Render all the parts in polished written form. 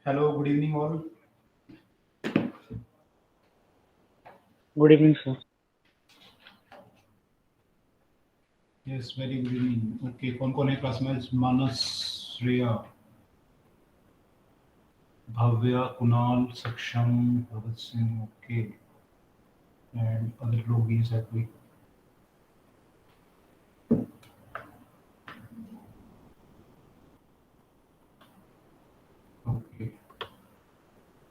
Hello, good evening all. Good evening, sir. Yes, very good evening. Okay, कौन है class में? मानस, श्रेया, भव्या, कुणाल, सक्षम, Bhagat Singh, okay, and other लोग भी हैं कोई. Okay,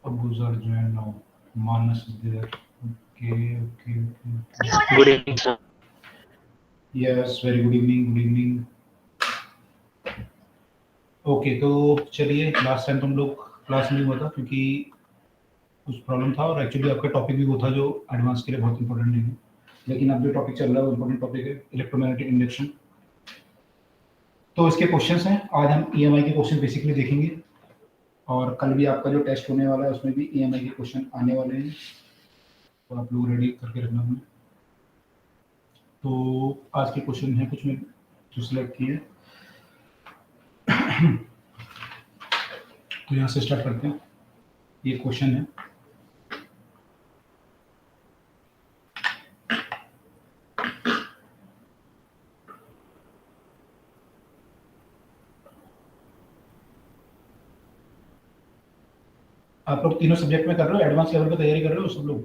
Abu's are joined now. Manas is there. Okay. Good evening, sir. Yes, very good evening. Good evening. Okay तो चलिए, लास्ट टाइम तुम लोग क्लास नहीं हुआ था क्योंकि कुछ प्रॉब्लम था, और एक्चुअली आपका टॉपिक भी वो था जो एडवांस के लिए बहुत इंपॉर्टेंट नहीं है, लेकिन अब जो टॉपिक चल रहा है वो इंपॉर्टेंट टॉपिक है, इलेक्ट्रोमैग्नेटिक इंडक्शन. तो इसके क्वेश्चंस हैं, आज हम ईएमआई के क्वेश्चन बेसिकली देखेंगे, और कल भी आपका जो टेस्ट होने वाला है उसमें भी ईएमआई के क्वेश्चन आने वाले हैं, तो आप लोग रेडी करके रखना हमें. तो आज के क्वेश्चन हैं कुछ में जो सिलेक्ट किए, तो यहाँ से स्टार्ट करते हैं. ये क्वेश्चन है, आप लोग तीनों सब्जेक्ट में कर रहे हो, एडवांस लेवल पे तैयारी कर रहे हो सब लोग?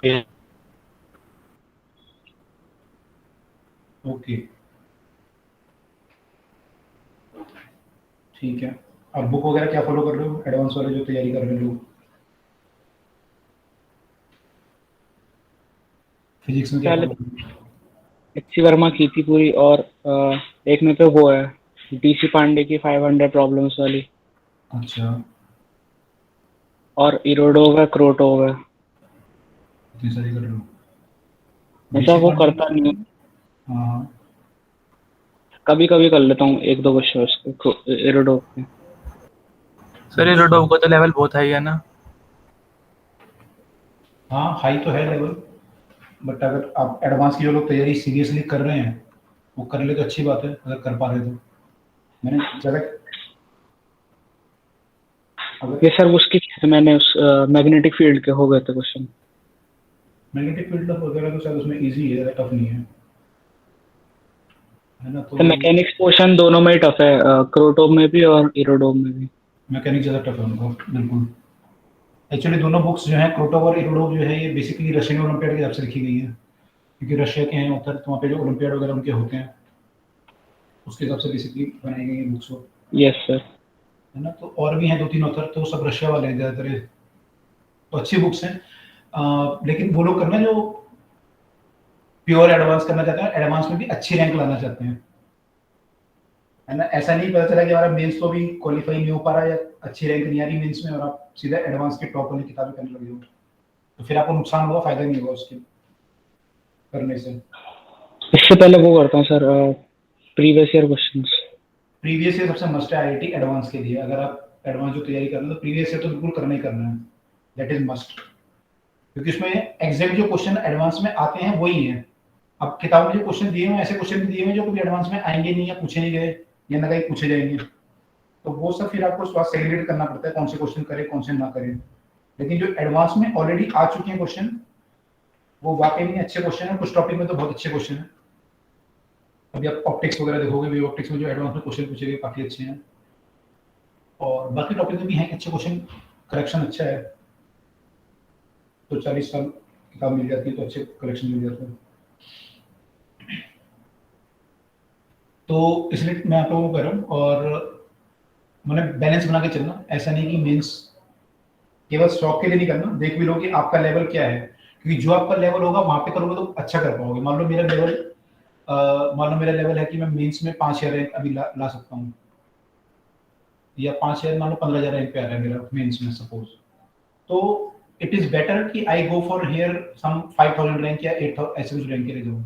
Yeah. ओके, ठीक है. अब बुक वगैरह क्या फॉलो कर रहे हो, एडवांस वाले जो तैयारी कर रहे हो लोग? फिजिक्स में क्या पहले फॉलो कर रहे हो? एचसी वर्मा की थी पूरी, और एक में तो वो है डीसी पांडे की 500 प्रॉब्लम्स वाली, अच्छा, और इरोडोव है, क्रोटोव है. इतनी सारी कर रहे हो. ऐसा ऋषि वो पांडे करता नहीं की? हूँ, हाँ हाँ. कभी कभी कर लेता हूँ एक दो क्वेश्चन उसके इरोडोव के. सर ये रोडो का तो लेवल बहुत हाई है ना. हाँ, हाई तो है लेवल, बट अगर आप एडवांस की जो लोग तैयारी सीरियसली कर रहे हैं वो कर ले तो अच्छी बात है, अगर कर पा रहे तो. मैंने ज़्यादा अगर ये सर उसकी थी, तो मैंने उस मैग्नेटिक फील्ड के हो गए थे क्वेश्चन. मैग्नेटिक फील्ड वगैरह तो शायद उसमें इजी है, ज़्यादा टफ नहीं है, है ना? तो मैकेनिक्स पोर्शन दोनों में ही टफ है, क्रोटोव में भी और इरोडोव में भी. मैकेनिक ज़्यादा टफ है उनका, बिल्कुल. एक्चुअली दोनों बुक्स जो हैं, क्रोटोव और इरोडोव जो है, ये बेसिकली रशियन ओलंपियाड के हिसाब से लिखी गई है, क्योंकि रशिया के हैं उत्तर, तो वहाँ पे जो ओलंपियाड वगैरह उनके होते हैं उसके हिसाब से बेसिकली बनाई गई है बुक्स को, यस सर. है ना? तो और भी हैं दो तीन ऑथर, तो सब रशिया वाले हैं ज़्यादातर ये. तो अच्छी बुक्स हैं, लेकिन वो लोग करना जो प्योर एडवांस करना चाहते हैं, एडवांस में भी अच्छी रैंक लाना चाहते हैं, है ना? ऐसा नहीं पता चला कि हमारा मेंस तो भी क्वालिफाई नहीं हो पा रहा, या अच्छी रैंक नहीं आ रही मेंस में, और आप सीधा एडवांस के टॉप वाली किताबें करने लगे हो, तो फिर आपको नुकसान होगा, फायदा नहीं होगा उसके करने से. इससे पहले वो करता हूँ sir, previous year questions. Previous year सबसे मस्ट है आईआईटी एडवांस के लिए. अगर आप एडवांस जो तैयारी कर रहे हो तो प्रीवियस ईयर तो बिल्कुल करना ही करना है, दैट इज मस्ट, क्योंकि उसमें एग्जैक्ट जो क्वेश्चन एडवांस में आते हैं वही हैं. अब किताब में जो क्वेश्चन दिए हुए, ऐसे क्वेश्चन भी दिए हुए जो कभी एडवांस में आएंगे नहीं, या पूछे नहीं गए, या ना कहीं पूछे जाएंगे, तो वो सब फिर आपको थोड़ा सेग्रीगेट करना पड़ता है, कौन से क्वेश्चन करें कौन से ना करें. लेकिन जो एडवांस में ऑलरेडी आ चुके हैं क्वेश्चन, वो वाकई में अच्छे क्वेश्चन है, कुछ टॉपिक में तो बहुत अच्छे क्वेश्चन है. अभी आप ऑप्टिक्स वगैरह देखोगे, वे ऑप्टिक्स में जो एडवांस में क्वेश्चन पूछे गए काफी अच्छे हैं, और बाकी टॉपिक में भी हैं अच्छे क्वेश्चन, करेक्शन अच्छा है, तो 40 साल किताब मिल जाती है तो अच्छे करेक्शन मिल जाते हैं. तो इसलिए मैं आप लोगों को कह रहा हूँ, और मैंने बैलेंस बना के चलना, ऐसा नहीं कि मीन्स केवल शौक के लिए नहीं करना, देख भी लो कि आपका लेवल क्या है, क्योंकि जो आपका लेवल होगा वहां पे करोगे तो अच्छा कर पाओगे. मान लो मेरा लेवल है कि मैं मेंस में 5000 रैंक अभी ला सकता हूँ, या 5000, मान लो 15000 रैंक पे आ रहा है मेरा मेंस में सपोज, तो इट इज बेटर कि I go for here some 5000 rank या 8000 ऐसे कुछ रैंक के लिए जाऊँ,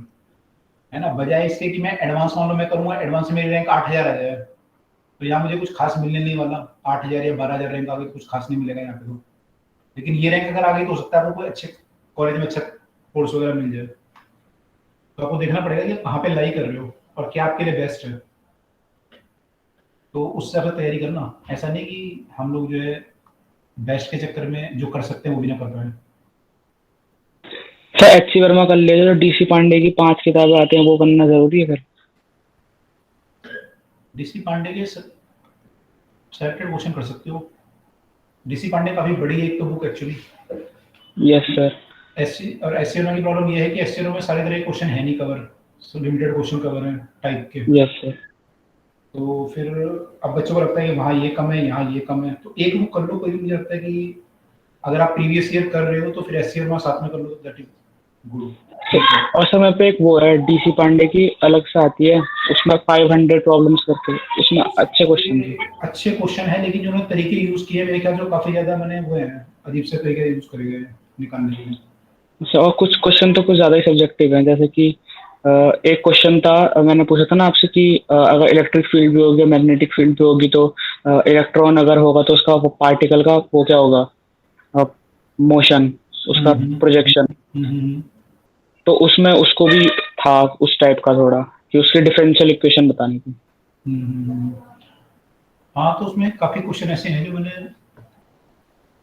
है ना, बजाय इसके कि मैं एडवांस मान लो मैं करूंगा, एडवांस में मेरी रैंक 8000 आ जाए, तो यहाँ मुझे कुछ खास मिलने नहीं वाला. 8000 या 12000 रैंक आ गई तो कुछ खास नहीं मिलेगा यहाँ पे तो. लेकिन ये रैंक अगर आ गई तो हो सकता है आपको कोई अच्छे कॉलेज में अच्छा कोर्स वगैरह मिल जाए, तो आपको देखना पड़ेगा कि आप कहाँ पे लाई कर रहे हो और क्या आपके लिए बेस्ट है. तो उससे आप तैयारी करना, ऐसा नहीं कि हम लोग जो है बेस्ट के चक्कर में जो कर सकते हैं वो भी ना कर पाए। सर एच सी वर्मा कर लेते तो डीसी पांडे की 5 किताबें आती हैं वो करना जरूरी है फिर? डीसी पांडे के सेलेक्टेड क्वेश्चन कर सकते हो। डीसी पांडे काफी बड़ी है एक तो book actually. Yes sir. SC और एससी की प्रॉब्लम ये है कि एससी में सारे तरह के क्वेश्चन है नहीं कवर, सो लिमिटेड क्वेश्चन कवर है टाइप के। Yes sir. तो फिर अब बच्चों को लगता है कि वहाँ ये कम है, यहाँ ये कम है, तो एक बुक कर लो कोई। मुझे लगता है कि अगर आप प्रीवियस ईयर कर रहे हो तो फिर एससी और साथ में कर लो, दैट इज गुड, ठीक है। और समय पे एक वो है डीसी पांडे की अलग से आती है, उसमें 500 प्रॉब्लम्स करके, उसमें अच्छे क्वेश्चन थे। ये अच्छे क्वेश्चन है, लेकिन जो उन्होंने तरीके यूज किए मेरे ख्याल से काफी ज्यादा मैंने वो है, अजीब से तरीके यूज करे गए हैं निकालने के लिए। अच्छा, और कुछ क्वेश्चन तो कुछ ज्यादा ही सब्जेक्टिव हैं, जैसे कि एक क्वेश्चन था, मैंने पूछा था ना आपसे कि अगर इलेक्ट्रिक फील्ड भी होगी, मैग्नेटिक फील्ड भी होगी, तो इलेक्ट्रॉन अगर होगा तो उसका पार्टिकल का वो क्या होगा, मोशन, उसका हम्म प्रोजेक्शन। हम्म तो उसमें उसको भी था उस टाइप का थोड़ा, कि उसकी डिफरेंशियल इक्वेशन बतानी थी। हम्म। हाँ, तो उसमें काफी क्वेश्चन ऐसे हैं जो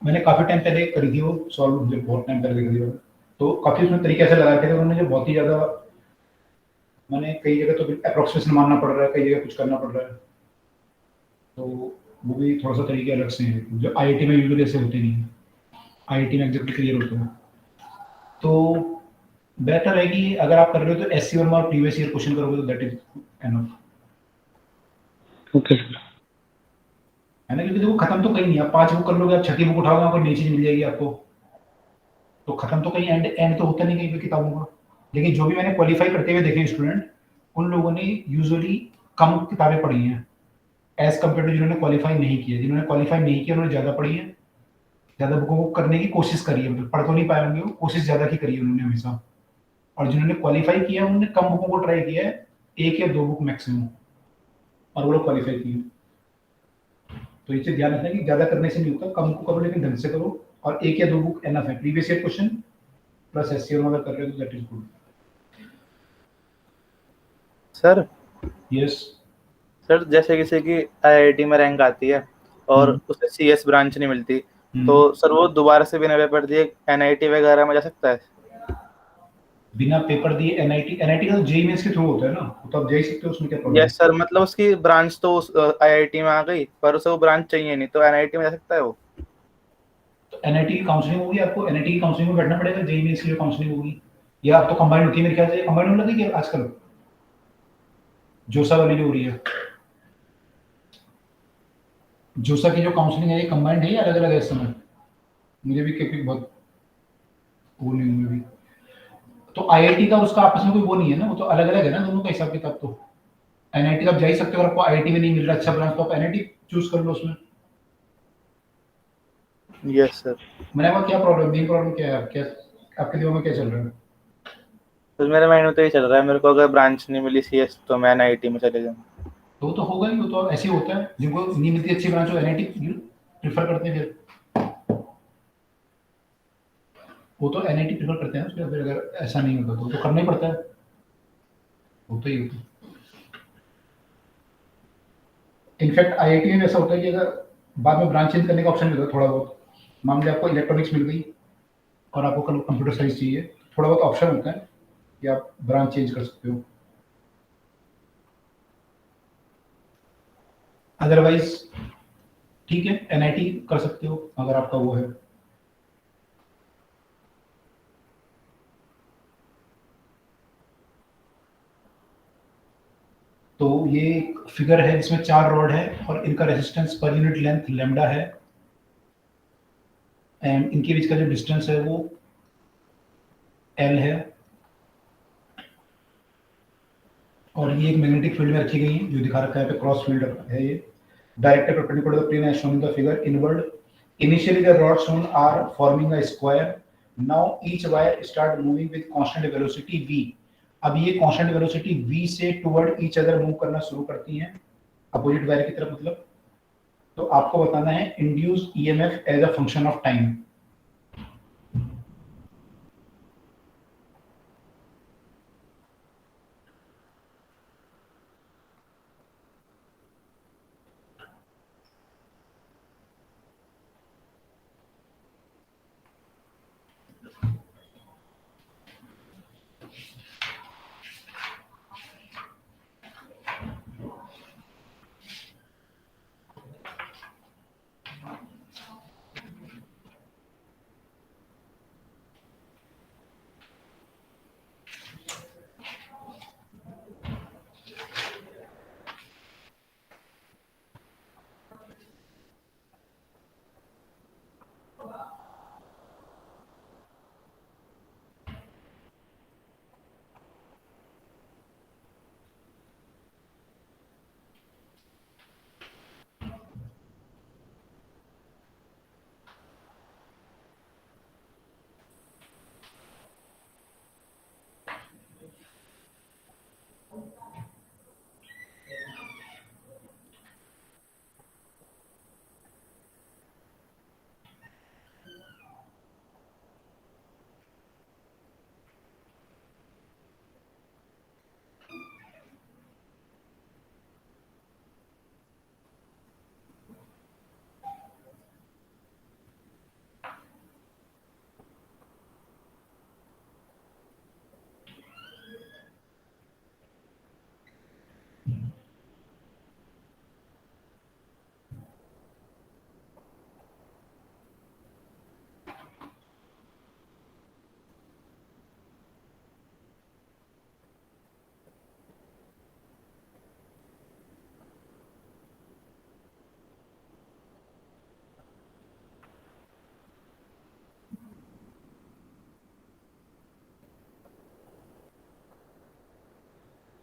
मैंने काफी टाइम पहले करी थी वो सॉल्व, मुझे बहुत टाइम पहले करी थी वो। तो काफी उसमें तरीके ऐसे लगाए थे उन्होंने जो बहुत ही ज्यादा, मैंने कई जगह तो अप्रोक्सीमेशन मानना पड़ रहा है, कई जगह कुछ करना पड़ रहा है। तो वो भी थोड़ा सा तरीके अलग से हैं जो आईआईटी में यूजुअली ऐसे होते नहीं है, आईआईटी में एग्जैक्टली क्लियर होते हैं। तो बेटर है कि अगर आप कर रहे हो तो एससी और प्रीवियस ईयर क्वेश्चन करोगे तो that is enough, okay sir. है ना। क्योंकि देखो खत्म तो कहीं नहीं है, आप 5 बुक कर लोगे, आप छठी बुक उठाओगे आपको नई चीज मिल जाएगी आपको, तो खत्म तो कहीं एंड एंड तो होता नहीं कहीं पे किताबों का। लेकिन जो भी मैंने क्वालिफाई करते हुए देखे स्टूडेंट, उन लोगों ने यूजुअली कम किताबें पढ़ी हैं एज कम्पेयर टू जिन्होंने क्वालिफाई नहीं किया। जिन्होंने क्वालिफाई नहीं किया उन्होंने ज़्यादा पढ़ी है, ज़्यादा बुकों को करने की कोशिश करी है, मतलब पढ़ तो नहीं पाए होंगे, वो कोशिश ज़्यादा की करी है उन्होंने हमेशा। और जिन्होंने क्वालिफाई किया उन्होंने कम बुकों को ट्राई किया है, 1 या 2 बुक मैक्सिमम, और वो लोग क्वालिफाई किए। तो ये चीज़ ध्यान रखना कि ज़्यादा करने से नहीं होता, कम को करो लेकिन ढंग से करो, और 1 या 2 बुक एनफ है। Previous year question plus S अगर कर रहे हो तो that is good. Sir yes. Sir जैसे किसी की आईआईटी में रैंक आती है और उसे सीएस ब्रांच नहीं मिलती, तो सर वो दोबारा से बिना पेपर दिए एनआईटी वगैरह में जा सकता है? बिना पेपर दिए एनआईटी? एनआईटी का तो जेईई मेंस के थ्रू होता है ना, तो आप जा ही सकते हो, उसमें क्या प्रॉब्लम है? यस सर, मतलब उसकी ब्रांच तो उस आईआईटी में आ गई, पर उसे वो ब्रांच चाहिए नहीं, तो एनआईटी में जा सकता है वो? तो एनआईटी की काउंसलिंग होगी, आपको एनआईटी की काउंसलिंग में बैठना पड़ेगा, जेईई मेंस की जो काउंसलिंग होगी, या अब तो कंबाइंड होती है मेरे ख्याल से, कंबाइंड होने लगी है आजकल, जोसा वाली जो हो रही है। जोसा की जो काउंसलिंग है ये कंबाइंड है या अलग अलग है इस समय? मुझे भी क्योंकि बहुत वो नहीं हुई अभी। तो आईआईटी का उसका आपस में कोई वो नहीं है ना, वो तो अलग अलग है ना दोनों का हिसाब किताब। तो एनआईटी आप जा ही सकते हो, अगर आपको आईआईटी में नहीं मिल रहा अच्छा ब्रांच तो आप एनआईटी चूज कर लो उसमें। Yes sir. मैंने कहा क्या प्रॉब्लम, मेन प्रॉब्लम क्या है, क्या आपके दिमाग में क्या चल रहा है? तो मेरे माइंड में तो ये चल रहा है, मेरे को अगर ब्रांच नहीं मिली सीएस तो मैं एनआईटी में चले जाऊँ। तो वो तो होगा ही, वो तो ऐसे ही होता है, जिनको नहीं मिलती अच्छी ब्रांच वो एनआईटी प्रीफर करते हैं फिर। वो तो एनआईटी प्रीफर करते हैं ना, फिर अगर ऐसा नहीं होता तो करना ही पड़ता है, होता ही होता है। इनफैक्ट आईआईटी में ऐसा होता है कि अगर बाद में ब्रांच चेंज करने का ऑप्शन मिलता है थोड़ा बहुत, मान लीजिए आपको इलेक्ट्रॉनिक्स मिल गई और आपको कल कंप्यूटर साइंस चाहिए, थोड़ा बहुत ऑप्शन होता है कि आप ब्रांच चेंज कर सकते हो। अदरवाइज ठीक है, एनआईटी कर सकते हो अगर आपका वो है। तो ये एक फिगर है जिसमें 4 रॉड है और इनका resistance per unit length lambda है, एंड इनके बीच का जो डिस्टेंस है वो एल है, और ये एक मैग्नेटिक फील्ड में रखी गई है जो दिखा रखा है पे, क्रॉस फील्ड है ये, directly perpendicular to the plane as shown in the figure inward. Initially the rods shown are forming a square. Now each wire start moving with constant velocity v. अब ये constant velocity v से toward each other move करना शुरू करती हैं opposite wire की तरफ, मतलब। तो आपको बताना है induce EMF as a function of time.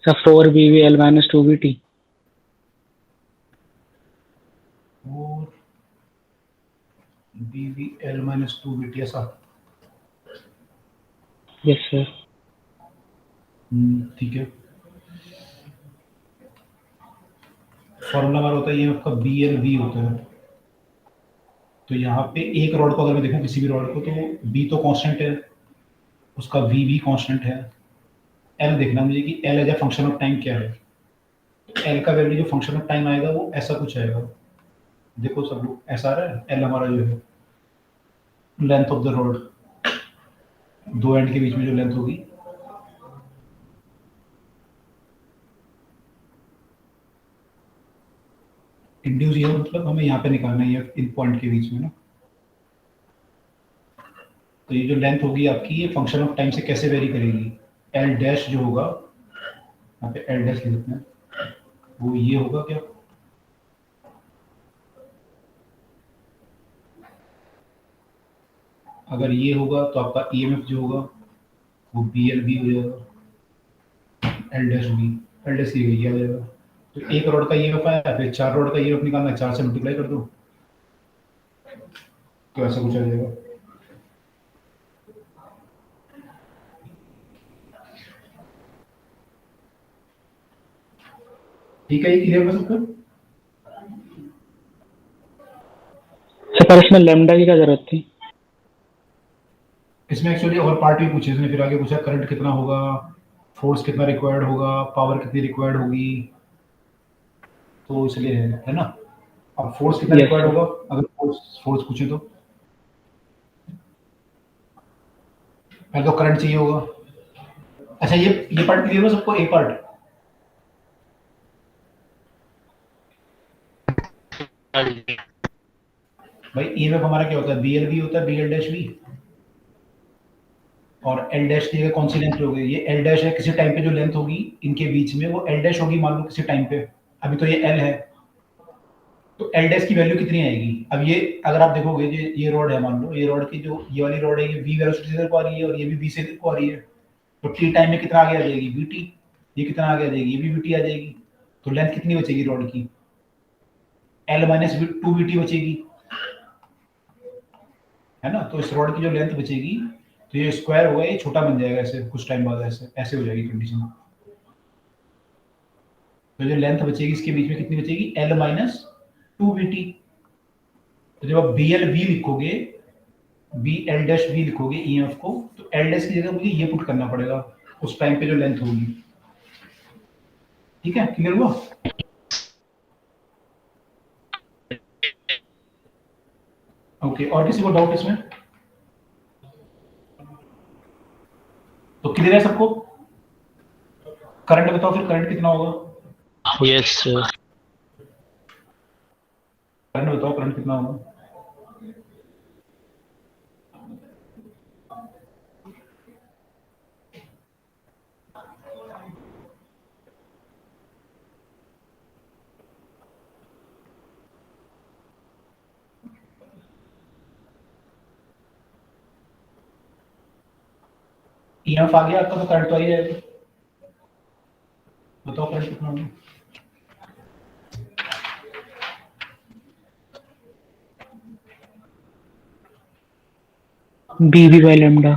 Sir 4BVL minus 2BT। और BVL माइनस 2BT ऐसा। Yes sir. ठीक है। फॉर्मूला हमारा होता है ये आपका BLV होता है। तो यहाँ पे एक रॉड को अगर मैं देखूं किसी भी रॉड को, तो B तो कांस्टेंट है, उसका V भी कांस्टेंट है। L देखना मुझे कि L as a function of time क्या है। तो L का वैल्यू जो फंक्शन ऑफ टाइम आएगा वो ऐसा कुछ आएगा। देखो सब लोग, ऐसा आ रहा है। L हमारा जो है लेंथ ऑफ द रॉड, दो एंड के बीच में जो लेंथ होगी, इंड्यूस ये मतलब हमें यहाँ पे निकालना है इन पॉइंट के बीच में ना। तो ये जो लेंथ होगी आपकी, ये फंक्शन ऑफ टाइम से कैसे वेरी करेगी। एल डैश जो होगा, यहाँ पे एल डैश लिखते हैं, वो ये होगा क्या, अगर ये होगा तो आपका ईएमएफ जो होगा वो BLV हो जाएगा, L dash B, L dash ये आ जाएगा। तो एक रॉड का ईएमएफ आया, फिर 4 रॉड का ईएमएफ निकालना है, 4 से मल्टीप्लाई कर दो तो ऐसा कुछ आ जाएगा। ठीक है, ये क्लियर है सबको। सर पर इसमें लैम्डा की क्या जरूरत थी? इसमें एक्चुअली और पार्ट भी पूछे, इसने फिर आगे पूछा करंट कितना होगा, फोर्स कितना रिक्वायर्ड होगा, पावर कितनी रिक्वायर्ड होगी, तो इसलिए है ना। अब फोर्स कितना Yes, रिक्वायर्ड sir. होगा, अगर फोर्स फोर्स पूछे तो पहले तो करंट चाहिए होगा। अच्छा, ये पार्ट क्लियर हो सबको, एक पार्ट। भाई ईएमएफ हमारा क्या होता है, BLV होता है, BL डैश V, और L डैश की जगह कौन सी लेंथ होगी, ये L डैश है, किसी टाइम पे जो लेंथ होगी इनके बीच में वो L डैश होगी, मान लो किसी टाइम पे। अभी तो ये L है, तो L डैश की वैल्यू कितनी आएगी। अब ये अगर आप देखोगे, ये रॉड है, मान लो ये रॉड की जो ये वाली रॉड है, ये V वेलोसिटी से को आ रही है और ये भी V से को आ रही है, तो T टाइम में कितना आगे आ जाएगी, VT। ये कितना आगे आ जाएगी, ये भी VT आ जाएगी। तो लेंथ कितनी बचेगी रॉड की, L माइनस 2VT बचेगी, है ना। तो इस रॉड की जो लेंथ बचेगी, तो ये स्क्वायर होगा, ये छोटा बन जाएगा ऐसे कुछ टाइम बाद, ऐसे ऐसे हो जाएगी कंडीशन। तो जो लेंथ बचेगी इसके बीच में कितनी बचेगी, L माइनस 2VT। तो जब आप BLV लिखोगे, BL डैश V लिखोगे ईएमएफ को, तो L डैश की जगह मुझे ये पुट करना पड़ेगा उस टाइम पे जो लेंथ होगी। ठीक है, क्लियर हुआ। ओके, और किसी को डाउट इसमें, तो क्लियर है सबको। करंट बताओ फिर, करंट कितना होगा, Yes, sir. करंट बताओ, करंट कितना होगा। ईएमएफ आ गया आपका, तो करंट तो आ ही जाएगा। बताओ करंट कितना होगा। BV by lambda.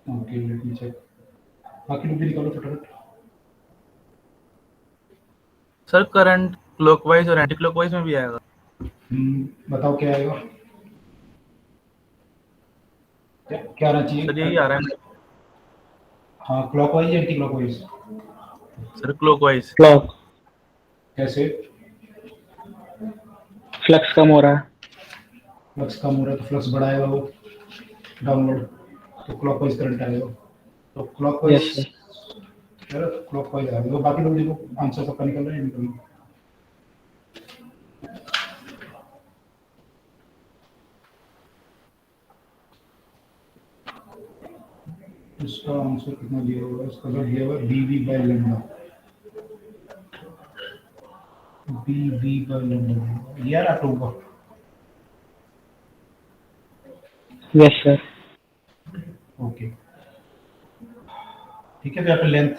Okay, let me check, बाकी लोग भी निकालो फटाफट। सर करंट क्लॉकवाइज और एंटी क्लॉकवाइज में भी आएगा। बताओ क्या आएगा, क्या आना चाहिए। सर यही आ रहा है। हाँ, क्लॉकवाइज या anti clockwise. Sir clockwise. Clock. कैसे, फ्लक्स कम हो रहा है। फ्लक्स कम हो रहा है तो फ्लक्स बढ़ाएगा वो डाउनवर्ड, तो क्लॉकवाइज करंट आएगा। तो Yes, क्लॉकवाइज, sir. क्लॉकवाइज आएगा। तो बाकी लोग देखो आंसर सबका निकल रहा है, निकल रहा है। इसका आंसर कितना दिया होगा, इसका जो दिया हुआ है BV by lambda, BV by lambda, यार आप लोगों का। Yes, sir. ओके, ठीक है, तो यहाँ पे लेंथ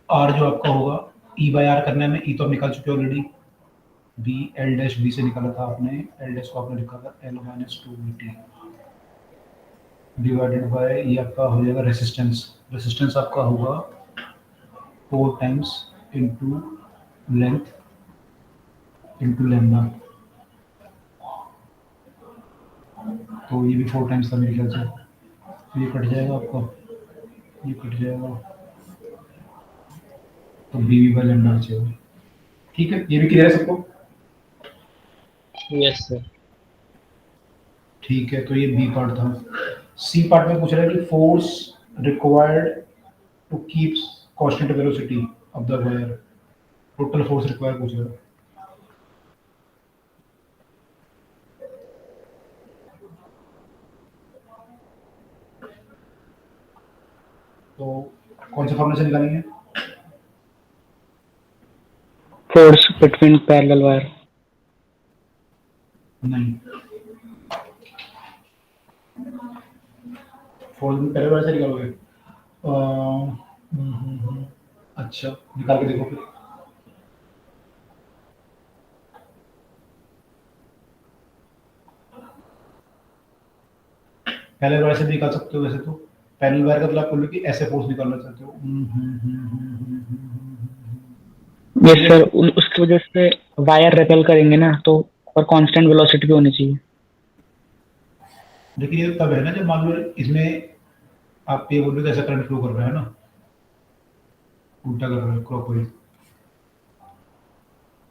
आर जो आपका होगा ई बाय आर करने में, ई तो आप निकाल चुके हो already, B L dash B से निकाला था आपने, एल डैश को आपने लिखा था L minus two B T divided by ये आपका हो जाएगा रेसिस्टेंस, रेसिस्टेंस आपका होगा 4 times into length into lambda, तो ये भी 4 टाइम्स था मेरे ख्याल से, तो ये कट जाएगा आपका, ये कट जाएगा, तो बी वी बाय लेम्डा बचेगा। ठीक है, ये भी क्लियर है सबको? Yes sir. ठीक है, तो ये बी पार्ट था। सी पार्ट में पूछ रहा है कि force required to keep constant velocity of the wire, total force required पूछ रहा है। तो कौन से फॉर्मूले से निकालेंगे? Force between parallel wire. नहीं, फोर्स पहले वाले से निकालोगे? अच्छा, निकाल के देखो फिर। पहले वाले से भी निकाल सकते हो वैसे तो, पैरेलल वायर का तो आप बोलो कि ऐसे फोर्स निकालना चाहते हो। यस सर, उसकी वजह से वायर रेपेल करेंगे ना, तो और कांस्टेंट वेलोसिटी भी होनी चाहिए। लेकिन ये तब है ना जब मान लो इसमें आप ये बोल रहे हो ऐसा करंट फ्लो कर रहा है ना, उल्टा कर रहा है क्लॉकवाइज,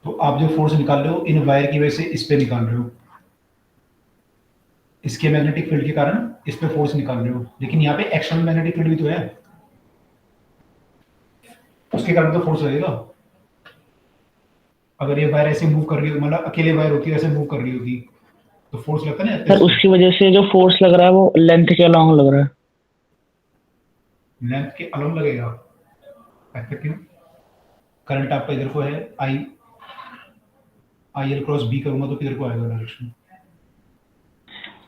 तो आप जो फोर्स निकाल रहे हो इन वायर की वजह से इस पे निकाल रहे हो, इसके मैग्नेटिक फील्ड के कारण इस पे फोर्स निकाल रहे हो, लेकिन यहाँ पे एक्सटर्नल मैग्नेटिक फील्ड भी तो है, उसके कारण तो फोर्स लगेगा। अगर ये वायर ऐसे मूव कर रही हो, मतलब अकेले वायर होती है ऐसे मूव कर रही होती, तो फोर्स लगता नहीं सर उसकी वजह से जो फोर्स लग रहा है वो लेंथ के अलॉन्ग लग रहा है। लेंथ के अलॉन्ग लगेगा, ऐसा क्यों? करंट आपका इधर को है, आई आई एल क्रॉस बी करूंगा तो किधर को आएगा डायरेक्शन?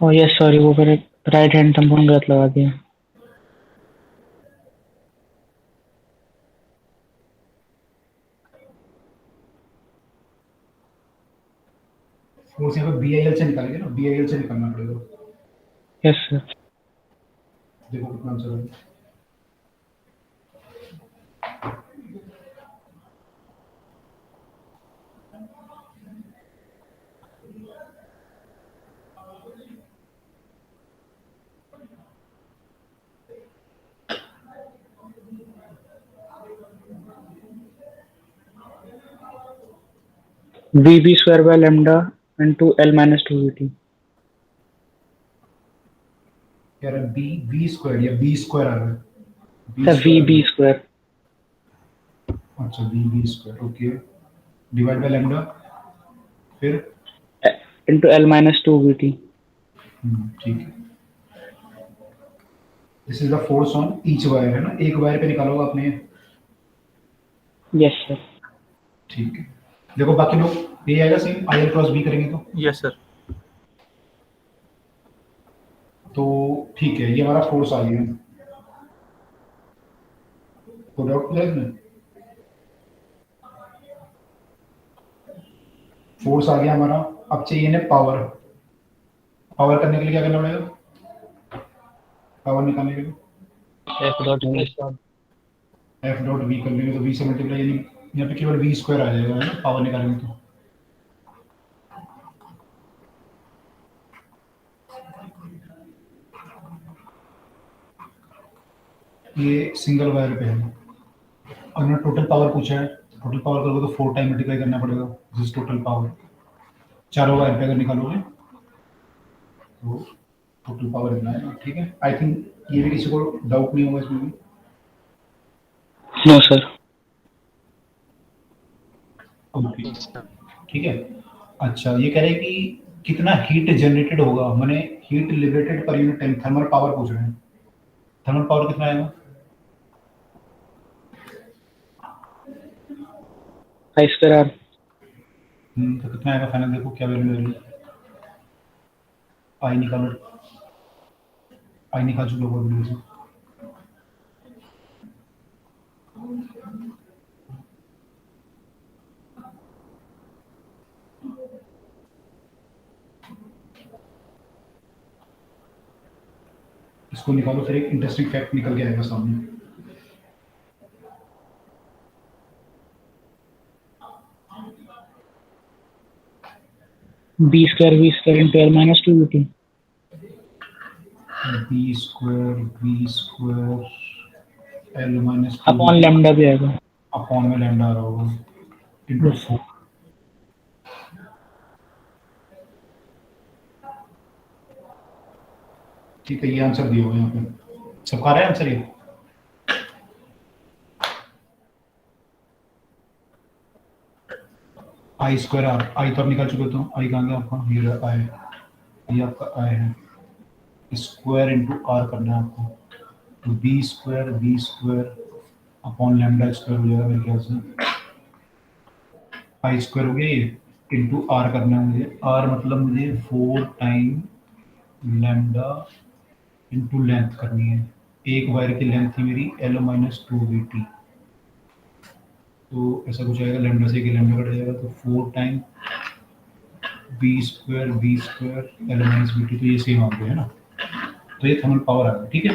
और यस सॉरी, वो मेरे राइट हैंड थंब पर गलत लगा दिया। फोर्स यहाँ पे बी आई एल से निकालेंगे ना, बी आई एल से निकालना पड़ेगा। Yes sir. देखो कितना आंसर है। V B square by lambda into L minus two V T. कह रहा है बी बी स्क्वायर या बी स्क्वायर आ रहा है? सर वी बी स्क्वायर अच्छा, B B square, okay, divide by lambda, फिर into L minus two V T. ठीक है। This is the force on each wire है ना, एक वायर पे निकालोगे आपने, यस सर। ठीक है। देखो बाकी लोग ये आएगा same, I L cross B करेंगे यस सर। तो ठीक है, ये हमारा फोर्स आ गया, तो डाउट क्लियर है? फोर्स आ गया हमारा, अब चाहिए ना पावर। पावर करने के लिए क्या करना पड़ेगा? पावर निकालने के लिए F dot V. F dot V कर लेंगे, तो वी से मल्टीप्लाई, यानी यहाँ पे केवल वी स्क्वायर आ जाएगा है ना, पावर निकालेंगे तो। ये सिंगल वायर पे है, और ना टोटल पावर पूछा है, टोटल पावर करोगे तो 4 टाइम मल्टीप्लाई करना पड़ेगा, दिस इज टोटल पावर। चारों वायर पे अगर निकालोगे तो टोटल पावर इतना है, ठीक है। आई थिंक ये भी किसी को डाउट नहीं होगा इसमें भी। No sir. ओके, ठीक है। अच्छा, ये कह रहे हैं कि कितना हीट जनरेटेड होगा, माने heat liberated per unit time, thermal power पूछ रहे हैं। थर्मल पावर कितना आएगा? आई स्क्वायर आर। तो कितना आएगा फाइनल, देखो क्या वैल्यू आ रही है। आई निकालो, आई निकाल चुके हो वैल्यू से। इसको निकालो, फिर एक इंटरेस्टिंग फैक्ट निकल के आएगा सामने। B square into L minus 2v2 B square L minus upon lambda भी आएगा, अपॉन में लैम्डा आ रहा होगा इंटू Yes. 4। ठीक है, ये आंसर दिया हुआ है यहाँ पे, सबका आ रहा है आंसर ये। आई स्क्वायर आर, आई तो आप निकाल चुके, तो आई कहाँ गया आपका, ये रहा आई, ये आपका आई है, स्क्वायर इंटू आर करना है आपको, तो B square upon lambda square हो जाएगा मेरे ख्याल से, आई स्क्वायर हो गया ये, इंटू आर करना है मुझे, आर मतलब मुझे 4 टाइम लैम्डा इंटू लेंथ करनी है, एक वायर की लेंथ थी मेरी एल माइनस 2v t, तो ऐसा कुछ आएगा, लैम्डा से लैम्डा कट जाएगा, तो 4 time B square L minus V T, तो ये सेम आ गया है ना, तो ये थर्मल पावर आ गया। ठीक है,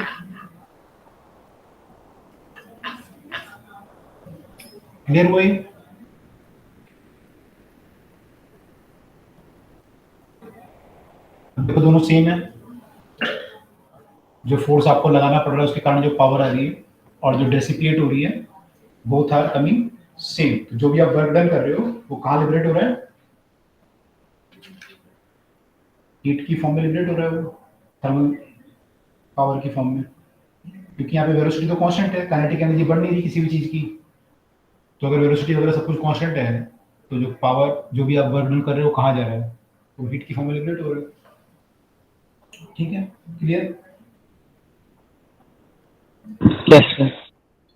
क्लियर हुआ ये? देखो दोनों सेम है, जो फोर्स आपको लगाना पड़ रहा है उसके कारण जो पावर आ रही है और जो डेसिपिएट हो रही है, बोथ आर कमिंग सेम। तो जो भी आप वर्क डन कर रहे हो वो कहाँ लिबरेट हो रहा है, हीट की फॉर्म में लिबरेट हो रहा है, वो थर्मल पावर की फॉर्म में, क्योंकि यहाँ पे वेलोसिटी तो कांस्टेंट है, काइनेटिक एनर्जी बढ़ नहीं रही किसी भी चीज की, तो अगर वेलोसिटी वगैरह सब कुछ कांस्टेंट है, तो जो पावर जो भी आप वर्क डन कर रहे हो कहाँ जा रहा है, तो हीट की फॉर्म में लिबरेट हो रहा है। ठीक है, clear? Yes sir.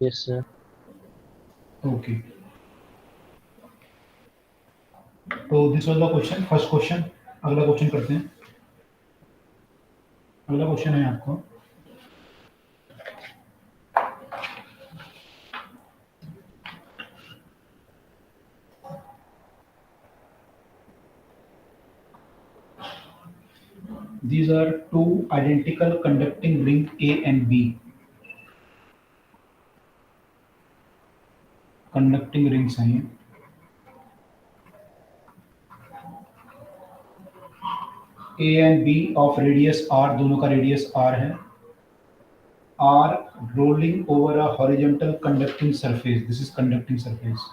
Yes sir. Okay, तो this was the question, first question. अगला क्वेश्चन करते हैं। अगला क्वेश्चन है आपको, these are two identical conducting ring A and B, conducting rings हैं ये, A and B of radius R, दोनों का रेडियस R है, are rolling over a horizontal conducting surface, this is conducting surface,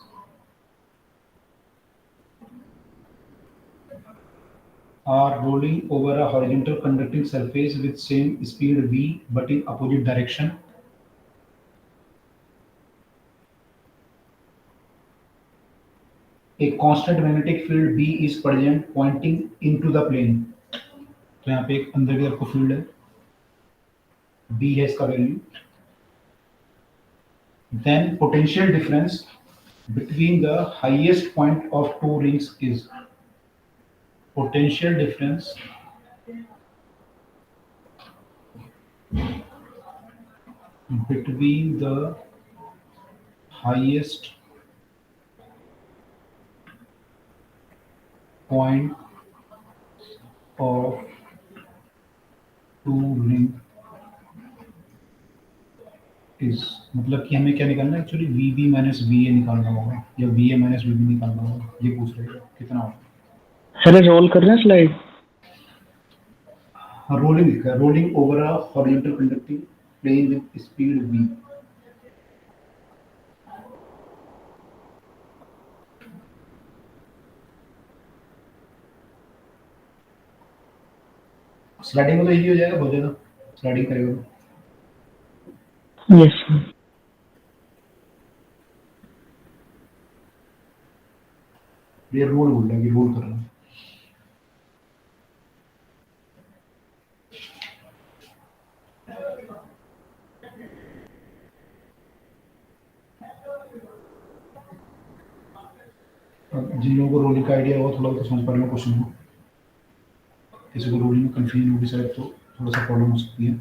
are rolling over a horizontal conducting surface with same speed v but in opposite direction. A constant magnetic field B is present pointing into the plane. तो यहाँ पे एक अंदर की तरफ को field है, B है इसका value, then potential difference between the highest point of two rings is, potential difference between the highest point of two ring is, मतलब कि हमें क्या निकालना है actually, V B minus V A निकालना होगा, या V A minus V B निकालना होगा, ये पूछ रहे हैं कितना होगा। सर रोल कर रहे हैं स्लाइड। हाँ, रोलिंग लिखा है, rolling over a horizontal conducting plane with speed V. Sliding में तो इजी हो जाएगा बहुत ज्यादा, स्लाइडिंग करेगा तो। Yes sir. ये रोल बोल रहा है कि रोल कर रहा है। अब जिन लोगों को रोलिंग का आइडिया होगा थोड़ा तो समझ पा रहे हो क्वेश्चन को, किसी को रोलिंग में कंफ्यूजन होगी शायद, तो थोड़ा सा प्रॉब्लम हो सकती है।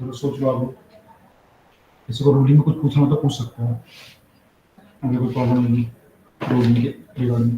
थोड़ा सोच लो आप, किसी को रूलिंग में कुछ पूछना हो तो पूछ सकते हो, अगर कोई प्रॉब्लम नहीं रूलिंग के रिगार्डिंग।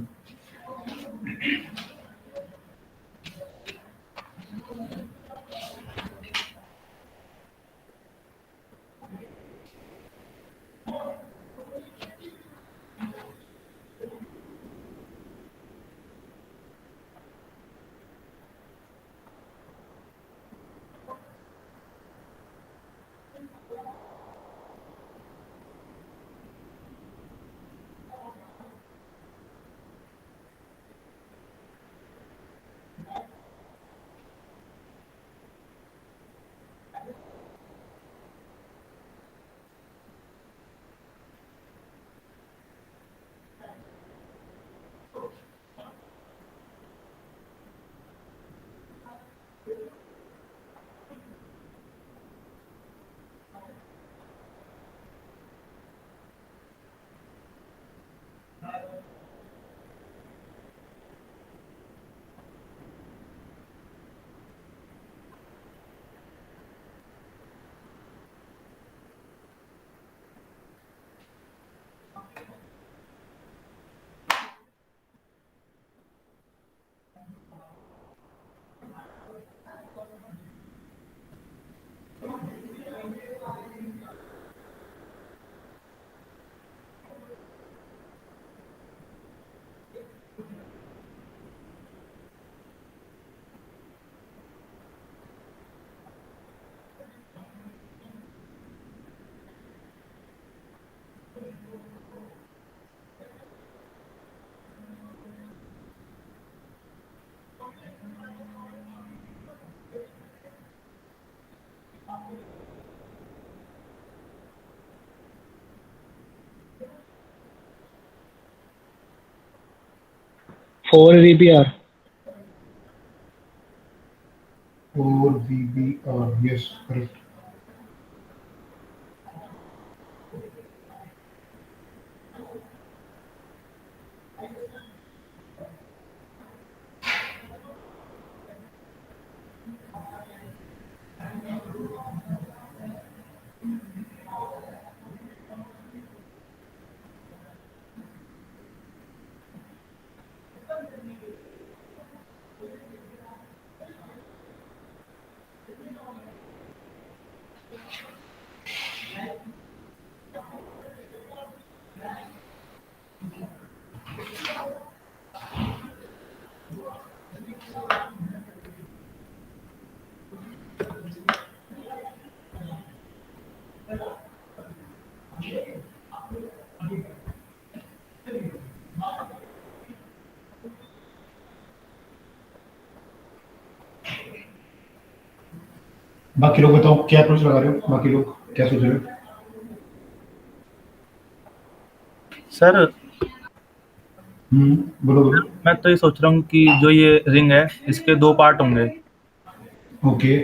Four VBR। और VBR, यस करेक्ट। बाकी लोग बताओ क्या अप्रोच लगा रहे हो, बाकी लोग क्या सोच रहे हो? सर बोलो बोलो। मैं तो ये सोच रहा हूँ कि जो ये रिंग है इसके दो पार्ट होंगे, ओके।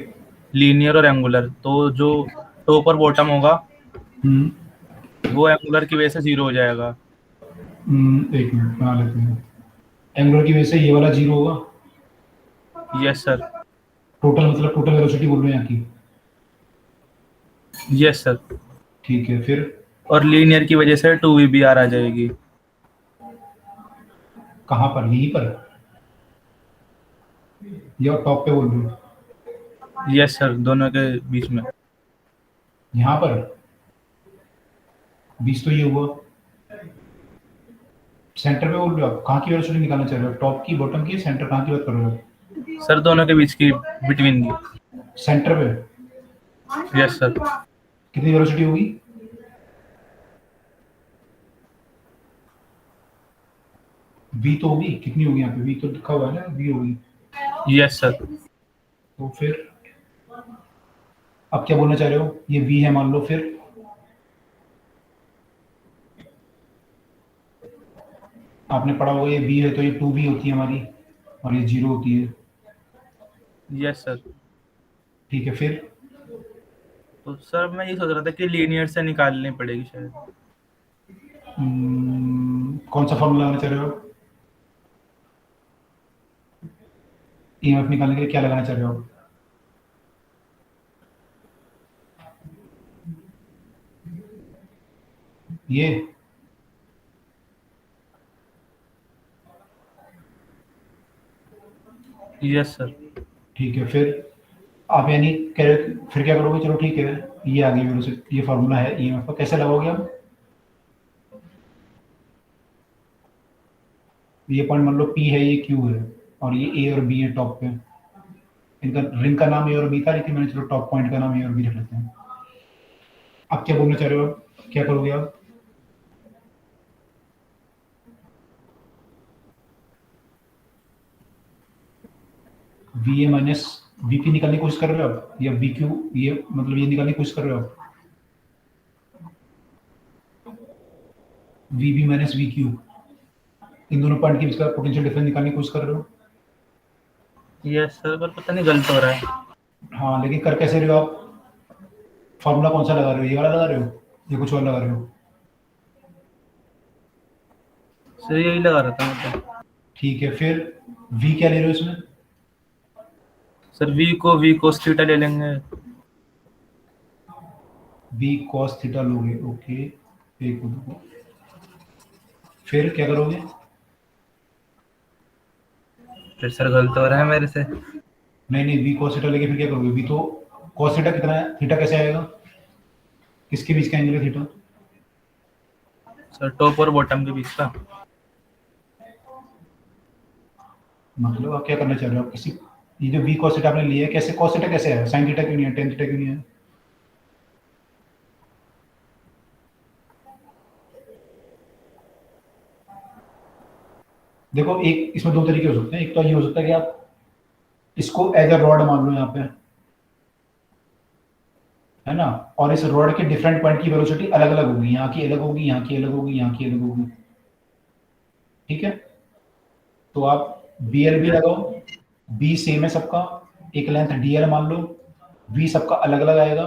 लीनियर और एंगुलर। तो जो टॉप और बॉटम होगा वो एंगुलर की वजह से जीरो हो जाएगा। एक मिनट बना लेते हैं। एंगुलर की वजह से ये वाला जीरो होगा। Yes sir. टोटल मतलब टोटल वेलोसिटी बोल रहे हैं यहाँ की। Yes sir. ठीक है, फिर और लीनियर की वजह से 2 VBR आ जाएगी। कहाँ पर, यहीं पर या टॉप पे बोल रहे हो? यस सर, दोनों के बीच में। यहाँ पर 20 तो ये हुआ। सेंटर पे बोल रहे हो आप? कहाँ की वेलोसिटी निकालना चाह रहे हो, टॉप की, बॉटम की, सेंटर, कहाँ की बात कर रहे हो? सर दोनों के बीच की, बिटवीन की। सेंटर पे यस सर। कितनी वेलोसिटी होगी? v तो होगी, कितनी होगी यहाँ पे? v तो लिखा हुआ है ना, v होगी। Yes sir. तो फिर आप क्या बोलना चाह रहे हो? ये v है मान लो, फिर आपने पढ़ा होगा ये v है तो ये 2v होती है हमारी, और ये 0 होती है। Yes sir. ठीक है, फिर तो सर मैं ये सोच रहा था कि लीनियर से निकालनी पड़ेगी शायद। कौन सा फॉर्मूला लगाना चाह रहे हो? ईएमएफ निकालने के लिए क्या लगाना चाह रहे हो आप? ये यस सर। ठीक है, फिर आप यानी फिर क्या करोगे? चलो ठीक है, ये आ गई वेलोसिटी, ये फार्मूला है ईएमएफ का, कैसे लगाओगे आप? ये पॉइंट मान लो पी है, ये क्यू है, और ये ए और बी है टॉप पे। इनका रिंग का नाम ए और बी था, लेकिन मैंने चलो टॉप पॉइंट का नाम ए और बी रख लेते हैं। आप क्या बोलना चाह रहे हो? आप क्या करोगे आप? We A minus V P निकालने की कोशिश कर रहे हो आप, या वी क्यू, ये मतलब ये निकालने की कोशिश कर रहे हो आप? V B minus V Q, इन दोनों पॉइंट के बीच का पोटेंशियल डिफरेंस निकालने की कोशिश कर रहे हो? यस सर, पर पता नहीं गलत हो रहा है। हाँ, लेकिन कर कैसे रहे हो आप? फॉर्मूला कौन सा लगा रहे हो? ये वाला लगा रहे हो या कुछ और लगा रहे हो? सर यही लगा रहा था मतलब। ठीक है, फिर वी क्या ले रहे हो इसमें? सर वी कोस थीटा ले लेंगे। वी कॉस थीटा लोगे, ओके। एक मिनट, फिर क्या करोगे? फिर सर गलत हो रहा है मेरे से। नहीं नहीं, वी कॉस थीटा लेके फिर क्या करोगे? वी तो कॉस थीटा कितना है, थीटा कैसे आएगा? किसके बीच का एंगल है थीटा? सर टॉप और बॉटम के बीच का। मतलब आप क्या करना चाह रहे हो? आप किसी, ये जो वी कॉस थीटा आपने लिया है, कैसे कॉस थीटा कैसे आया? साइन थीटा क्यों नहीं है? टेन थीटा क्यों नहीं है? देखो, एक इसमें दो तरीके हो सकते हैं। एक तो ये हो सकता है कि आप इसको एज अ रॉड मान लो यहाँ पे, है ना, और इस रॉड के डिफरेंट पॉइंट की वेलोसिटी अलग अलग होगी, यहाँ की अलग होगी, यहाँ की अलग होगी, यहाँ की अलग होगी। ठीक है, तो आप बी एल भी लगाओ, बी सेम है सबका, एक लेंथ डी एल मान लो, वी सबका अलग अलग आएगा,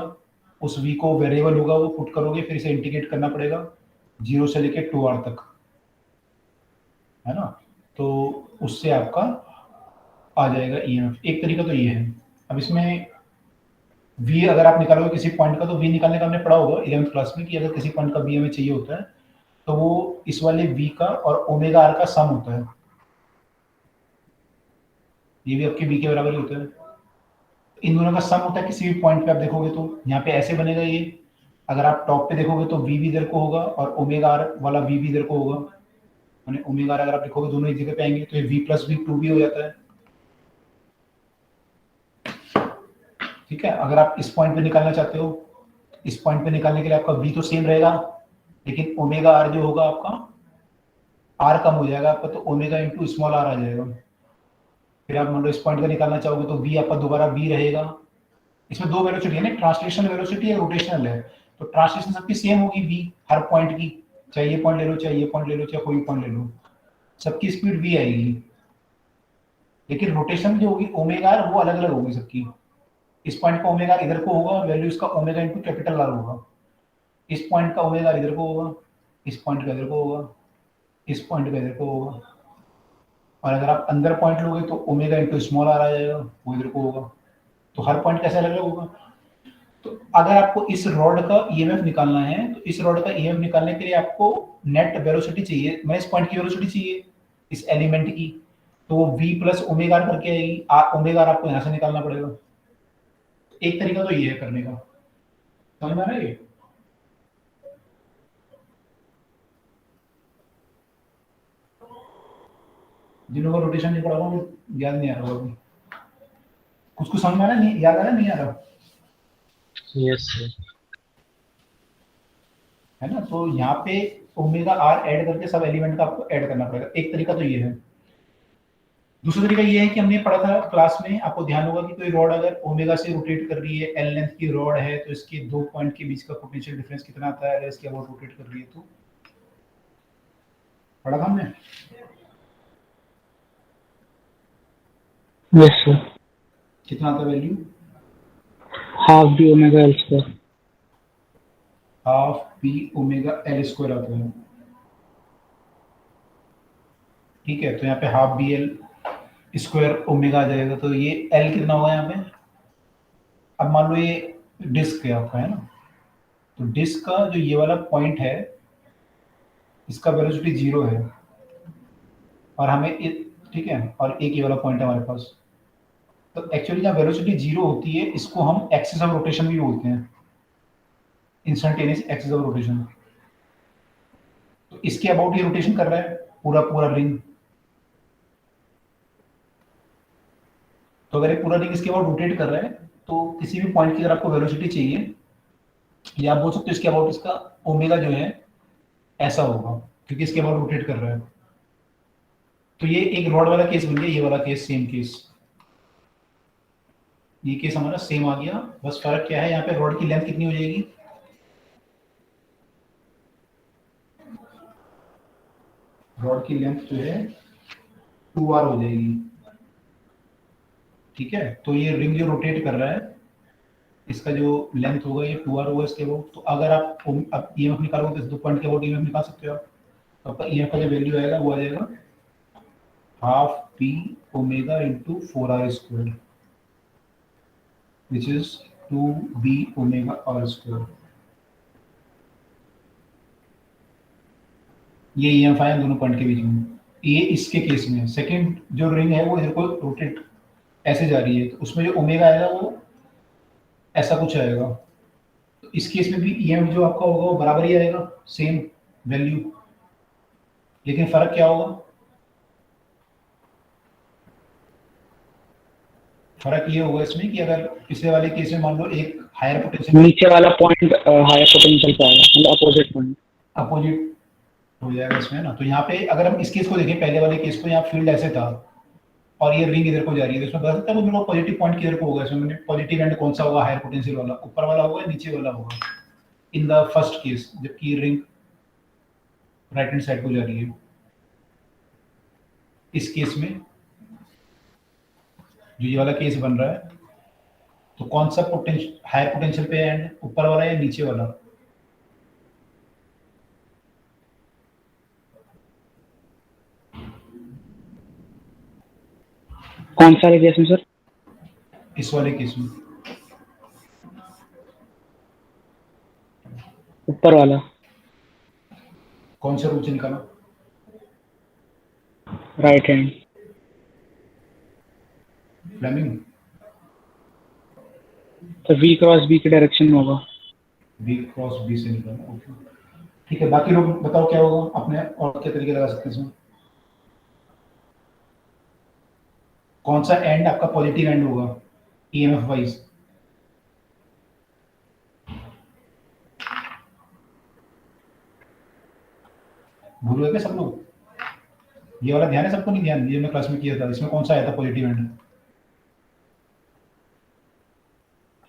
उस वी को वेरिएबल होगा वो पुट करोगे, फिर इसे इंटीग्रेट करना पड़ेगा 0 से लेके 2r तक, है ना, तो उससे आपका आ जाएगा ईएमएफ। एक तरीका तो ये है। अब इसमें वी अगर आप निकालोगे किसी पॉइंट का, तो वी निकालने का हमने पढ़ा होगा 11th क्लास में कि अगर किसी पॉइंट का वी हमें चाहिए होता है, तो वो इस वाले वी का और ओमेगा आर का सम होता है। ये भी आपके वी के बराबर ही होता है। इन दोनों का सम होता है किसी भी पॉइंट पे। आप देखोगे तो यहाँ पे ऐसे बनेगा ये, अगर आप टॉप पे देखोगे तो वी भी इधर को होगा और ओमेगा आर वाला वी भी इधर को होगा, माने ओमेगा आर अगर आप देखोगे दोनों एक जगह पे आएंगे, तो ये वी प्लस वी टू भी हो जाता है। ठीक है, अगर आप इस पॉइंट पे निकालना चाहते हो, इस पॉइंट पे निकालने के लिए आपका वी तो सेम रहेगा, लेकिन ओमेगा आर जो होगा आपका, आर कम हो जाएगा आपका, तो ओमेगा इंटू स्मॉल आर आ जाएगा। फिर आप मान लो इस पॉइंट का निकालना चाहोगे तो वी आपका दोबारा वी रहेगा। इसमें दो वेलोसिटी है ना, ट्रांसलेशनल वेलोसिटी है, रोटेशनल है। तो ट्रांसलेशन सबकी सेम होगी वी, हर पॉइंट की, चाहे ये पॉइंट ले लो, चाहे ये पॉइंट ले लो, चाहे कोई पॉइंट ले लो, सबकी स्पीड वी आएगी। लेकिन रोटेशन जो होगी ओमेगा आर, वो अलग अलग होगी सबकी। इस पॉइंट का ओमेगा आर इधर को होगा, वैल्यू इसका ओमेगा इंटू कैपिटल आर होगा। इस पॉइंट का ओमेगा आर इधर को होगा, इस पॉइंट का इधर को होगा, इस पॉइंट का इधर को होगा। और अगर आप अंदर पॉइंट लोगे तो ओमेगा इंटू स्मॉल आर आ जाएगा, वो इधर को होगा। तो हर पॉइंट कैसे अलग अलग होगा। तो अगर आपको इस रॉड का ईएमएफ निकालना है, तो इस रॉड का ईएमएफ निकालने के लिए आपको नेट वेलोसिटी चाहिए, मैं इस पॉइंट की वेलोसिटी चाहिए, इस एलिमेंट की, तो वो v प्लस ओमेगा आर करके आएगी। ओमेगा आर आपको यहाँ से निकालना पड़ेगा। एक तरीका तो ये है करने का, समझ में आ रहा है ये? जिन्होंने रोटेशन नहीं पढ़ा होगा याद नहीं आ रहा होगा, कुछ कुछ समझ में आ रहा है, नहीं याद आ रहा है, नहीं आ रहा, यस सर। है ना। तो यहाँ पे ओमेगा आर ऐड करके सब एलिमेंट का आपको ऐड करना पड़ेगा। एक तरीका तो ये है। दूसरा तरीका ये है कि हमने पढ़ा था क्लास में, आपको ध्यान होगा कि कोई रॉड अगर ओमेगा से रोटेट कर रही है, एल लेंथ की रॉड है, तो इसके दो पॉइंट के बीच का पोटेंशियल डिफरेंस कितना आता है अगर इसके अबाउट रोटेट कर रही है तो। पढ़ा था हमने? Yes sir. कितना आता है value? Half B omega L square. Half B omega L square आता है। ठीक है, तो यहाँ पे half B L square omega आ जाएगा, तो ये एल कितना होगा यहाँ पे? अब मान लो ये डिस्क है आपका, है ना, तो डिस्क का जो ये वाला पॉइंट है, इसका वेलोसिटी 0 है और हमें ठीक है, और एक ये वाला पॉइंट है हमारे पास। तो एक्चुअली जहाँ वेलोसिटी 0 होती है इसको हम एक्सिस ऑफ रोटेशन भी बोलते हैं, इंस्टेंटेनियस एक्सिस ऑफ रोटेशन। तो इसके अबाउट ये रोटेशन कर रहा है पूरा पूरा रिंग। तो अगर ये पूरा रिंग इसके अबाउट रोटेट कर रहा है तो किसी भी पॉइंट की अगर आपको वेलोसिटी चाहिए, या आप बोल सकते हो इसके अबाउट इसका ओमेगा जो है ऐसा होगा, क्योंकि इसके अबाउट रोटेट कर रहा है। तो ये एक रॉड वाला केस बन गया, ये वाला केस सेम केस, ये केस हमारा सेम आ गया। बस फर्क क्या है, यहाँ पे रॉड की लेंथ कितनी हो जाएगी, रॉड की लेंथ जो है 2r हो जाएगी। ठीक है, तो ये रिंग जो रोटेट कर रहा है इसका जो लेंथ होगा ये 2r होगा इसके अबाउट। तो अगर आप अब ईएमएफ निकालोगे तो 2 पॉइंट के अबाउट ईएमएफ निकाल सकते हो आप। तो आपका ईएमएफ का जो वैल्यू आएगा वो आ जाएगा half P omega into 4r square, which is 2b omega r square. ये ईएमएफ आया दोनों पॉइंट के बीच में। ये इसके केस में सेकंड जो रिंग है वो इधर को रोटेट ऐसे जा रही है, तो उसमें जो ओमेगा आएगा वो ऐसा कुछ आएगा। तो इस केस में भी ईएमएफ जो आपका होगा वो बराबर ही आएगा, सेम वैल्यू। लेकिन फर्क क्या होगा, फर्क ये होगा इसमें कि अगर पिछले वाले केस में मान लो एक हायर पोटेंशियल, नीचे वाला पॉइंट हायर पोटेंशियल पे आएगा, मतलब अपोजिट पॉइंट। अपोजिट हो जाएगा इसमें ना। तो यहाँ पे अगर हम इस केस को देखें, पहले वाले केस को, यहाँ फील्ड ऐसे था और ये रिंग इधर को जा रही है, तो इसमें बता सकता है वो मेरे पॉजिटिव पॉइंट किधर को होगा, इसमें पॉजिटिव एंड कौन सा होगा, हायर पोटेंशियल वाला, ऊपर वाला होगा या नीचे वाला होगा इन द फर्स्ट केस, जबकि रिंग राइट हैंड साइड को जा रही है। इस केस में जो ये वाला केस बन रहा है, तो कौन सा पोटेंशियल हायर पोटेंशियल पे एंड ऊपर वाला या नीचे वाला, कौन सा केस में सर? इस वाले केस में ऊपर वाला। कौन सा रूल से निकाला, राइट हैंड। फ्लेमिंग, तो v क्रॉस b के डायरेक्शन में होगा। बी क्रॉस बी से निकाला, ओके ठीक है। बाकी लोग बताओ क्या होगा, अपने और क्या तरीके लगा सकते हैं इसमें, कौन सा एंड आपका पॉजिटिव एंड होगा ईएमएफ वाइज। भूल गए क्या सब लोग, ये वाला ध्यान है सबको, नहीं ध्यान, ये मैं क्लास में किया था, इसमें कौन सा आया था पॉजिटिव एंड,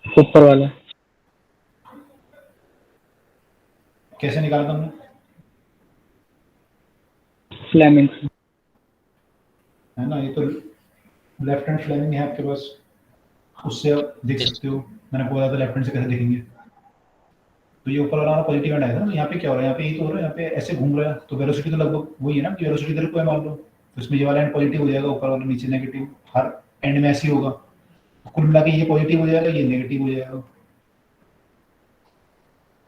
ऊपर वाला। कैसे निकाला तुमने, फ्लेमिंग। है ना, ये तो लेफ्ट हैंड फ्लेमिंग है आपके पास, उससे आप देख सकते हो। मैंने बोला था लेफ्ट हैंड से कैसे देखेंगे। तो ये ऊपर वाला पॉजिटिव एंड आएगा ना, यहाँ पे क्या हो रहा है, यहाँ पे ये तो हो रहा है, यहाँ पे ऐसे घूम रहा है, तो वेलोसिटी तो लगभग वही है ना, कि वेलोसिटी इधर को है मान लो, तो इसमें ये वाला एंड पॉजिटिव हो जाएगा, ऊपर वाला नीचे नेगेटिव, हर एंड में ऐसे ही होगा। कुल मिला के ये पॉजिटिव हो जाएगा, ये नेगेटिव हो जाएगा।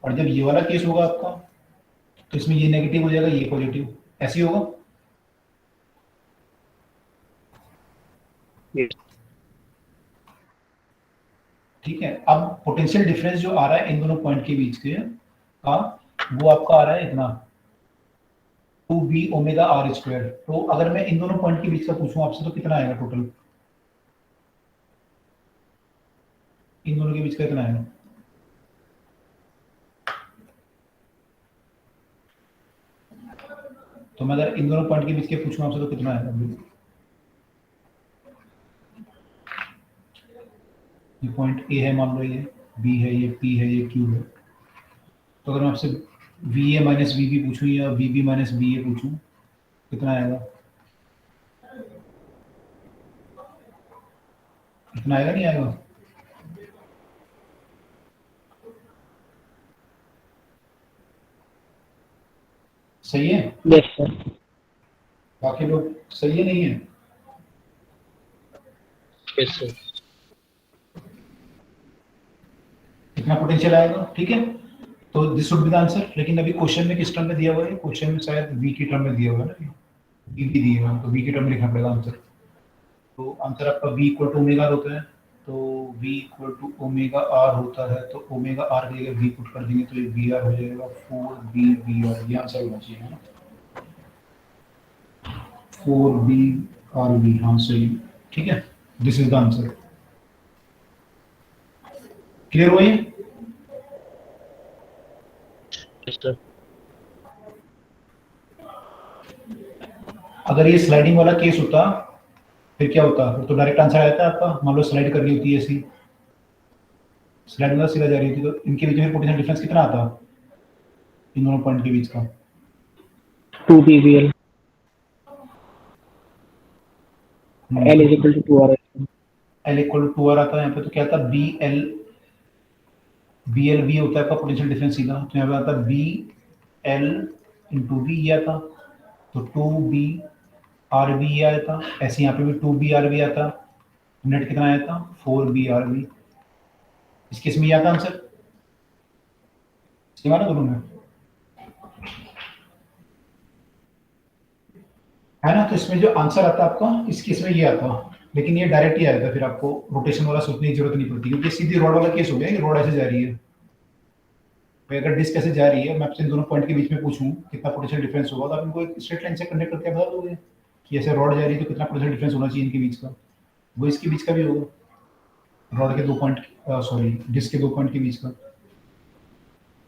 और जब ये वाला केस होगा आपका, तो इसमें ये नेगेटिव हो जाएगा, ये पॉजिटिव, ऐसे ही होगा। ठीक है, अब पोटेंशियल डिफरेंस जो आ रहा है इन दोनों पॉइंट के बीच के का, वो आपका आ रहा है इतना 2b ओमेगा r स्क्वायर। तो अगर मैं इन दोनों पॉइंट के बीच का पूछूं आपसे तो कितना आएगा टोटल, इन दोनों के बीच का कितना आएगा, तो मैं अगर इन दोनों पॉइंट के बीच के पूछूं आपसे तो कितना आएगा। ये पॉइंट ए है मान लो, ये बी है, ये पी है, ये क्यू है। तो अगर मैं आपसे V A minus V B पूछूं या V B minus B A पूछूं, कितना आएगा, कितना आएगा, नहीं आएगा। सही है, यस सर। बाकी लोग सही है, नहीं है। Yes sir. कितना पोटेंशियल आएगा, ठीक है। तो this would be the answer. लेकिन अभी क्वेश्चन में किस टर्म में दिया हुआ है? क्वेश्चन में शायद v की टर्म में दिया हुआ है ना, v भी दिया हुआ है, तो v की टर्म में लिखना पड़ेगा आंसर। तो आंसर आपका v इक्वल टू ओमेगा होता है, तो v equal to omega r होता है, तो ओमेगा r की जगह v पुट कर देंगे तो ये vr हो जाएगा 4b ये आंसर होना चाहिए ना, 4b हाँ सही, ठीक है, this is the answer. Clear हुआ ये? सर अगर ये स्लाइडिंग वाला केस होता फिर क्या होता? फिर तो डायरेक्ट आंसर आता है आपका। मान लो स्लाइड करनी होती है ऐसी, स्लाइड मतलब सीधा जा रही होती, तो इनके बीच में पोटेंशियल डिफरेंस कितना आता इन दोनों पॉइंट के बीच का? 2 pvl l is equal to 2r L equal to 2r आता है। यहाँ पे तो क्या आता है? BL भी होता है आपका पोटेंशियल डिफरेंस सीधा, तो यहाँ पे आता है BL इंटू V ये आता, तो 2BRB ये आया था। ऐसे यहाँ पे भी 2BRB आता, नेट कितना आया था? 4BRB। इस केस में ये आता आंसर, सेम आ रहा दोनों में, है ना? तो इसमें जो आंसर आता आपका इस केस में ये आता, लेकिन ये डायरेक्ट ही आया था, फिर आपको रोटेशन वाला सोचने की जरूरत नहीं पड़ती, क्योंकि सीधी रॉड वाला केस हो गया कि रॉड ऐसे जा रही है। भाई अगर डिस्क ऐसे जा रही है, मैं आपसे इन दोनों पॉइंट के बीच में पूछूं कितना पोटेंशियल डिफरेंस होगा, तो आप इनको एक स्ट्रेट लाइन से कनेक्ट करके बता दोगे कि ऐसे रॉड जा रही है तो कितना पोटेंशियल डिफरेंस होना चाहिए इनके बीच का, वो इसके बीच का भी होगा, रॉड के 2 पॉइंट, सॉरी डिस्क के 2 पॉइंट के बीच का,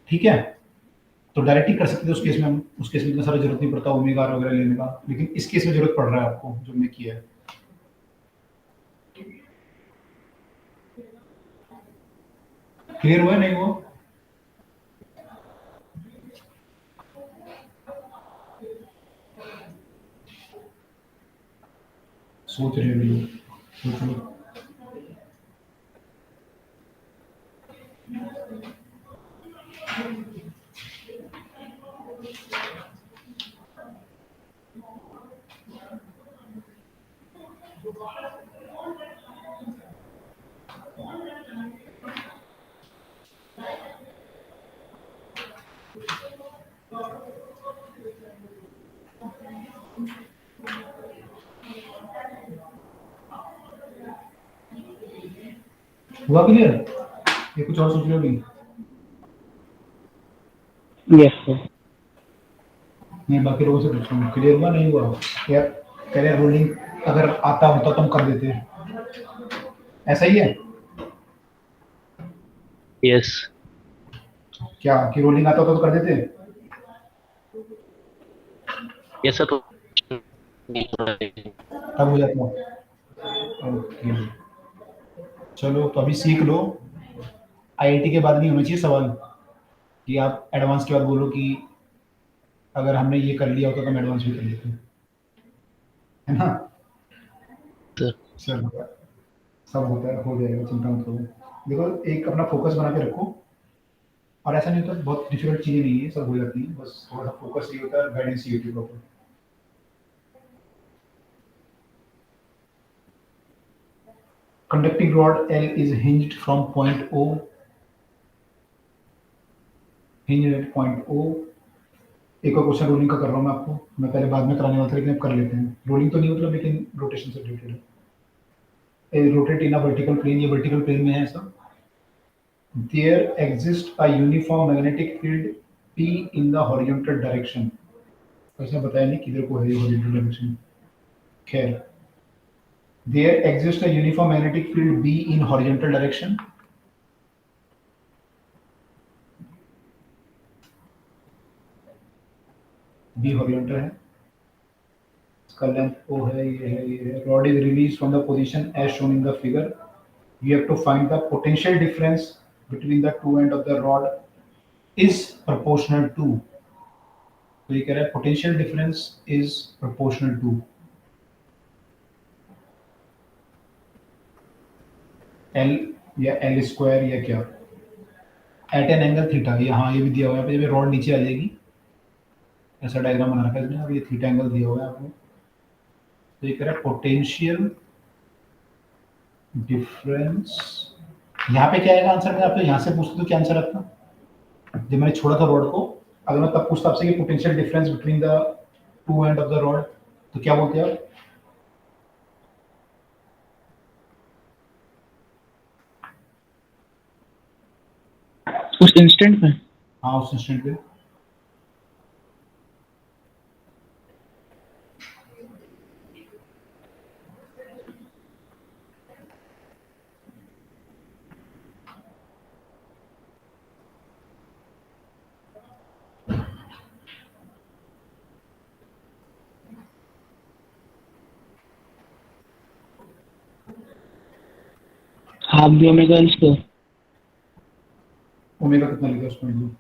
ठीक है? तो डायरेक्ट ही कर सकते थे उस केस में हम, उस केस में इतना सारा जरूरत नहीं पड़ता ओमेगा आर वगैरह लेने का, लेकिन इस केस में जरूरत पड़ रहा है आपको जो हमने किया है। क्लियर हुआ नहीं हुआ? सोच रहे हो लोग, सोच लो। हुआ क्लियर? ये कुछ और सोच रहे हो नहीं? yes sir नहीं, बाकी लोगों से पूछ रहा हूँ, क्लियर हुआ नहीं हुआ? यार कह रहे रोलिंग अगर आता होता तो हम कर देते, ऐसा ही है यस क्या कि रोलिंग आता होता तो कर देते? यस सर तो तब हो जाता। ओके चलो, तो अभी सीख लो, आईआईटी के बाद नहीं होना चाहिए सवाल कि आप एडवांस के बाद बोलो कि अगर हमने ये कर लिया होता तो हम एडवांस भी कर लेते, है ना? सर चलो सब होता है, हो जाएगा, चिंता मत करो। देखो एक अपना फोकस बना के रखो, और ऐसा नहीं होता, बहुत डिफिकल्ट चीजें नहीं है, सब हो जाती है, बस थोड़ा सा फोकस ये होता है, गाइडेंस ये होती है proper. Conducting rod L is hinged from point O, hinged at point O। एक और क्वेश्चन रोलिंग का कर रहा हूँ मैं आपको, मैं पहले बाद में कराने वाला था लेकिन अब कर लेते हैं। रोलिंग तो नहीं मतलब, लेकिन रोटेशन से रिलेटेड है। Rotate in a vertical plane, ये वर्टिकल प्लेन में है ऐसा। There exists a uniform magnetic field P in the horizontal direction। ऐसा बताया नहीं किधर को है ये horizontal direction, खैर। There exists a uniform magnetic field B in horizontal direction। B horizontal है, इसका लेंथ O है, ये है, ये है। Rod is released from the position as shown in the figure। You have to find the potential difference between the two end of the rod is proportional to। तो ये कह रहा है potential difference is proportional to L या L square या क्या, eight an angle theta. ये हाँ ये भी दिया हुआ है, जब ये रॉड नीचे आ जाएगी, ऐसा डायग्राम बना रखा है इसमें, अब ये थीटा एंगल दिया हुआ है आपको। तो ये कह रहा है पोटेंशियल डिफरेंस, यहाँ पे क्या आएगा आंसर? मैं आपको यहाँ से पूछता तो क्या आंसर आता? जब मैंने छोड़ा था रॉड को, अगर मैं तब पूछता आपसे कि potential difference between the two end of the rod, तो क्या बोलते आप? उस इंस्टेंट में हाँ, उस इंस्टेंट पे। Half B omega L square. Omega कितना लिखा उस पॉइंट में?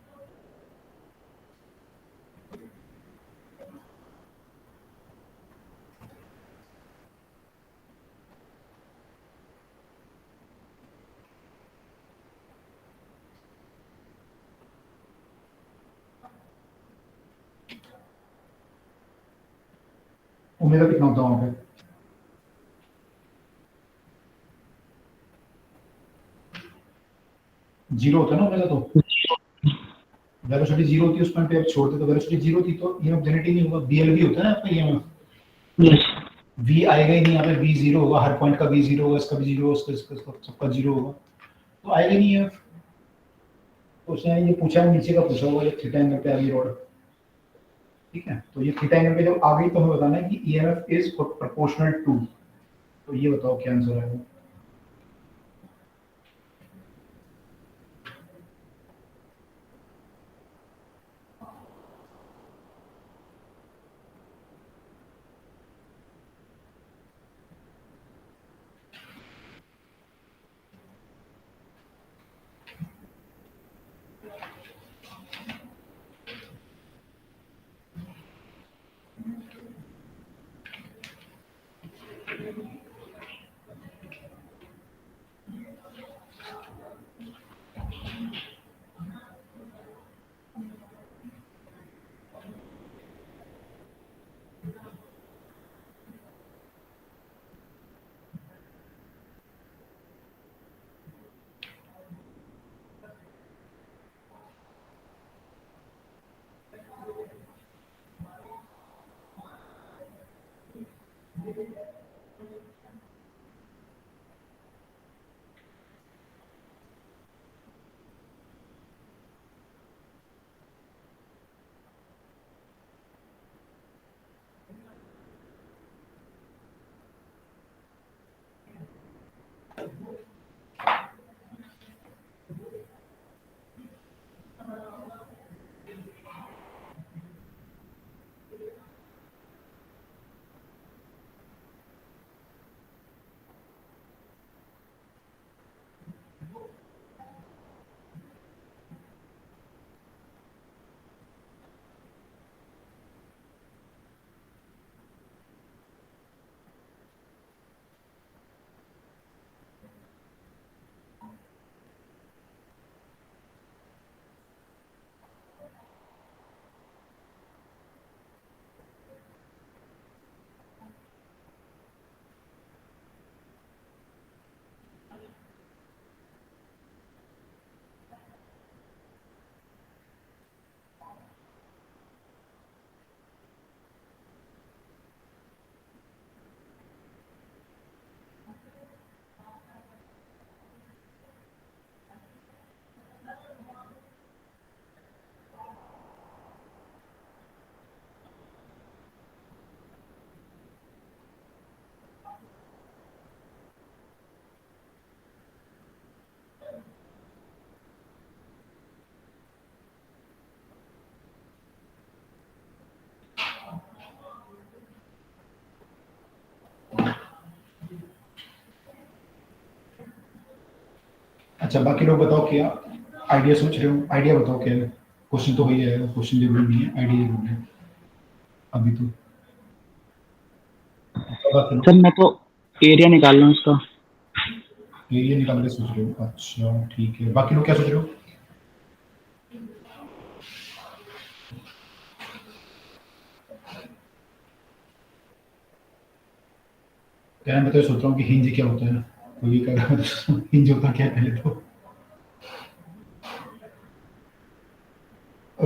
ओमेगा कितना होता है वहां पे? जीरो होता है ना ओमेगा, तो वेलोसिटी जीरो होती है उस पॉइंट पे, आप छोड़ते तो वेलोसिटी जीरो थी, तो ईएमएफ जनरेट ही नहीं होगा। बीएलवी होता है ना आपका ईएमएफ, यस। वी आएगा ही नहीं यहाँ पे, वी जीरो होगा, हर पॉइंट का वी जीरो होगा, इसका भी जीरो होगा, इसका सबका जीरो होगा, तो आएगा ही नहीं ईएमएफ। तो उसने ये पूछा है, नीचे का पूछा होगा जब थीटा एंगल पे आ गई रॉड, ठीक है, तो ये थीटा एंगल पे जब आ गई तो हमें बताना है कि ईएमएफ इज प्रोपोर्शनल टू, तो ये बताओ क्या आंसर आएगा? अच्छा, बाकी लोग बताओ क्या आइडिया सोच रहे हो, आइडिया बताओ क्या है? क्वेश्चन तो वही है, क्वेश्चन जरूरी नहीं है, आइडिया जरूरी है अभी तो। बात करो। सर मैं तो एरिया निकाल रहा हूँ इसका। एरिया निकालने सोच रहे हो, अच्छा ठीक है, बाकी लोग क्या सोच रहे हो? कहना मैं तो ये सोच रहा हूँ कि हिंज क्या होता है, तो ये कह रहा है हिंज होता क्या है पहले तो।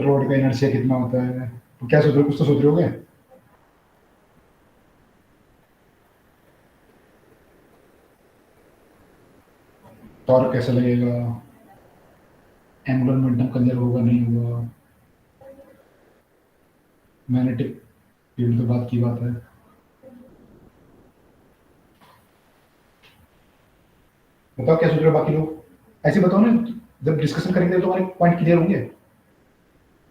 रोड का इनर्शिया कितना होता है? तो क्या सोच रहे हो, कुछ तो सोच रहे होगे? टॉर्क कैसे लगेगा, एंगुलर मोमेंटम कंजर्व होगा नहीं होगा, मैग्नेटिक फील्ड तो बात की बात है। बताओ क्या सोच रहे हो बाकी लोग, ऐसे बताओ ना, जब डिस्कशन करेंगे तो तुम्हारे पॉइंट क्लियर होंगे।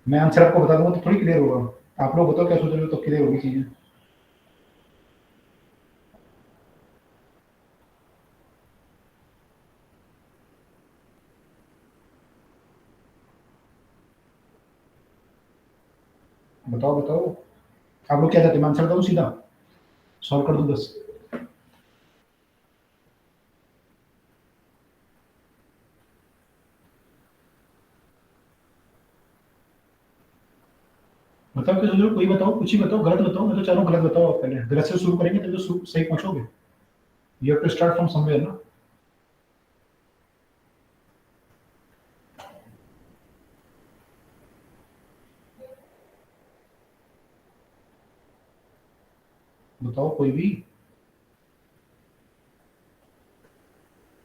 मैं आंसर आपको बता दूंगा तो थोड़ी क्लियर होगा। आप लोग बताओ क्या सोच रहे हो तो क्लियर होगी चीजें। बताओ बताओ, आप लोग क्या चाहते हैं, मैं आंसर बताऊं सीधा, सॉल्व कर दूं बस? बताओ क्या सोच रहे हो, कोई बताओ, कुछ ही बताओ, गलत बताओ, मैं तो चाह रहा हूँ गलत बताओ। आप पहले गलत से शुरू करेंगे तभी तो सही पहुंचोगे। You have to start from somewhere ना। बताओ कोई भी।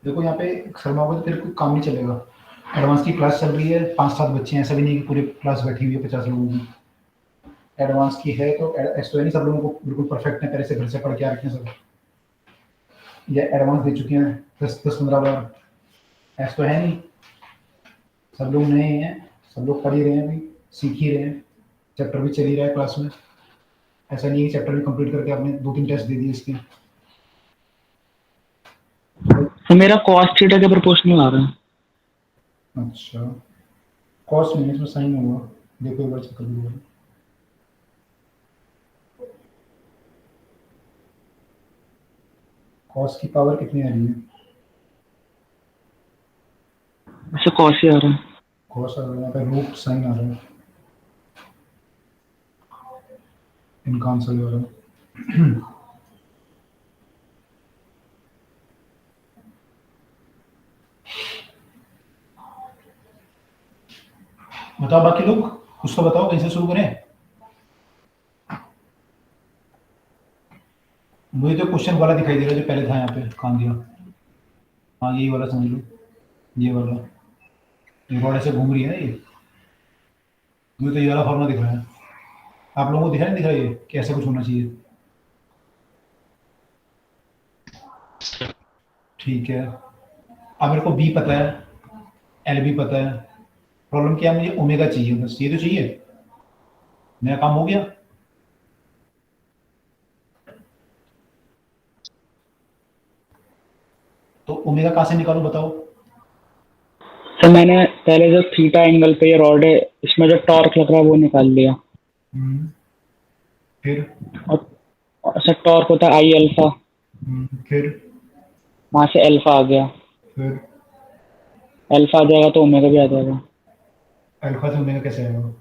देखो यहाँ पे शर्मा को तो तेरे को काम नहीं चलेगा। एडवांस की क्लास चल रही है, 5-7 बच्चे हैं, ऐसा भी नहीं कि पूरी क्लास बैठी हुई है 50 लोगों की। एडवांस की है तो ऐसा तो है नहीं सब लोगों को बिल्कुल परफेक्ट है, पहले से घर से पढ़ के आ रखे हैं सब, या एडवांस दे चुके हैं 10-15 बार, ऐसा तो है नहीं। सब लोग नए हैं, सब लोग पढ़ ही रहे हैं, अभी सीख ही रहे हैं, चैप्टर भी चल ही रहा है क्लास में। ऐसा नहीं है कि चैप्टर भी कंप्लीट करके आपने 2-3 टेस्ट दे दिए इसके। तो मेरा कॉस्ट थीटा के प्रोपोर्शनल आ रहा है। अच्छा, कॉस्ट नहीं, इसमें साइन होगा, देखो एक बार चेक कर लो। कॉस्ट की पावर कितनी आ रही है? वैसे कॉस्ट ही आ रहा है। कॉस्ट आ रहा है, यहाँ पे रूट साइन आ रहा है, इनका आंसर ये वाला। बताओ बाकी लोग, कुछ तो बताओ, कैसे शुरू करें? मुझे तो क्वेश्चन वाला दिखाई दे रहा है जो पहले था यहाँ पे, कहाँ दिया? हाँ यही वाला समझ लो, ये वाला, ये रॉड ऐसे घूम रही है ना ये, मुझे तो ये वाला फॉर्मूला दिख रहा है। आप लोगों को दिख रहा है, नहीं दिख रहा ये कि ऐसा कुछ होना चाहिए? सर ठीक है, अब मेरे को बी पता है, एल भी पता है, प्रॉब्लम क्या है, मुझे ओमेगा चाहिए, बस ये तो चाहिए, मेरा काम हो गया। तो ओमेगा कहाँ से निकालूं बताओ? तो मैंने पहले जो थीटा एंगल पे ये रॉड है, इसमें जो टॉर्क लग रहा है वो निकाल लिया। फिर और सर टॉर्क होता है आई अल्फा, फिर वहां से अल्फा आ गया, फिर अल्फा आ जाएगा तो ओमेगा भी आ जाएगा। अल्फा से ओमेगा कैसे आएगा?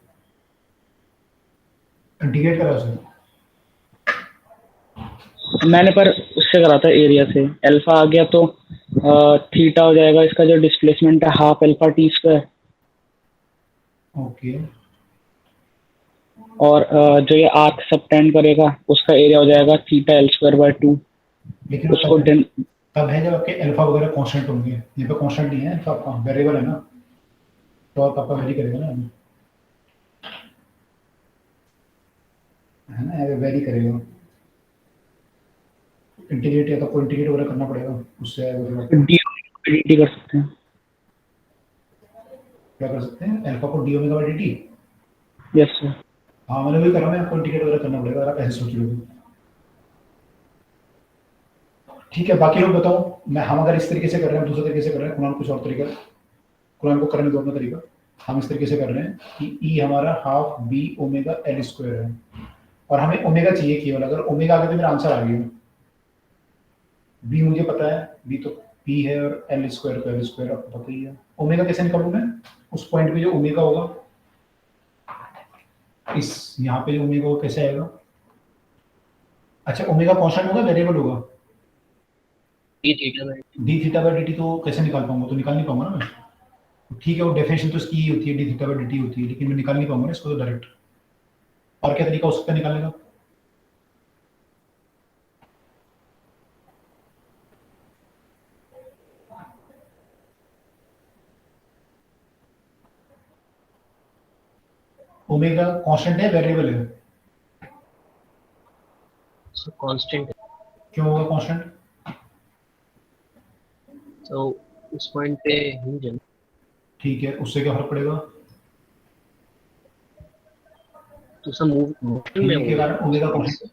इंटीग्रेट करा उसे? मैंने पर उससे करा था एरिया से, अल्फा आ गया तो थीटा हो जाएगा, इसका जो डिस्प्लेसमेंट है half alpha T square, okay, और जो ये आर्क सबटेंड करेगा उसका एरिया हो जाएगा थीटा एल स्क्वायर बाय 2। लेकिन वो उसको तब है जब आपके अल्फा वगैरह कांस्टेंट होंगे, ये तो कांस्टेंट नहीं है, तो आपका वेरिएबल है ना, तो आपका वेरी करेगा ना, है ना, वेरी करेगा। इंटीग्रेट या तो आपको इंटीग्रेट वगैरह करना पड़ेगा, उससे आएगा फिर आपको। डी कर सकते हैं। क्या कर सकते हैं, अल्फा को D omega by D T? Yes sir. हाँ मैंने वही करा, मैं आपको इंटीग्रेट वगैरह करना पड़ेगा अगर आप ऐसे सोच रहे हो। ठीक है, बाकी लोग बताओ। मैं हम अगर इस तरीके से कर रहे हैं, दूसरे तरीके से कर रहे हैं, कुरान कुछ और तरीका, कुरान को करने दो अपना तरीका। हम इस तरीके से कर रहे हैं कि ई हमारा half B omega L square है, और हमें ओमेगा चाहिए केवल, अगर ओमेगा आ गया तो मेरा आंसर आ गया। बी मुझे पता है, बी तो पी है, और एल स्क्वायर तो एल स्क्वायर आपको पता ही है। ओमेगा कैसे निकालूं मैं? उस पॉइंट पे जो ओमेगा होगा, इस यहाँ पे जो ओमेगा होगा कैसे आएगा? अच्छा, ओमेगा कांस्टेंट होगा, वेरिएबल होगा? ये theta by D theta by D T तो कैसे निकाल पाऊंगा, तो निकाल नहीं पाऊंगा ना मैं। ठीक है, वो डेफिनेशन तो इसकी ही होती है, D theta by D T होती है, लेकिन मैं निकाल नहीं पाऊंगा ना इसको तो डायरेक्ट। और क्या तरीका हो सकता है निकालने का? ओमेगा कांस्टेंट है, वेरिएबल है? So constant. क्यों होगा कांस्टेंट? So उस पॉइंट पे hinge है ना? ठीक है, उससे क्या फर्क पड़ेगा? तो सब मूव में हिंज के कारण ओमेगा होगा। कांस्टेंट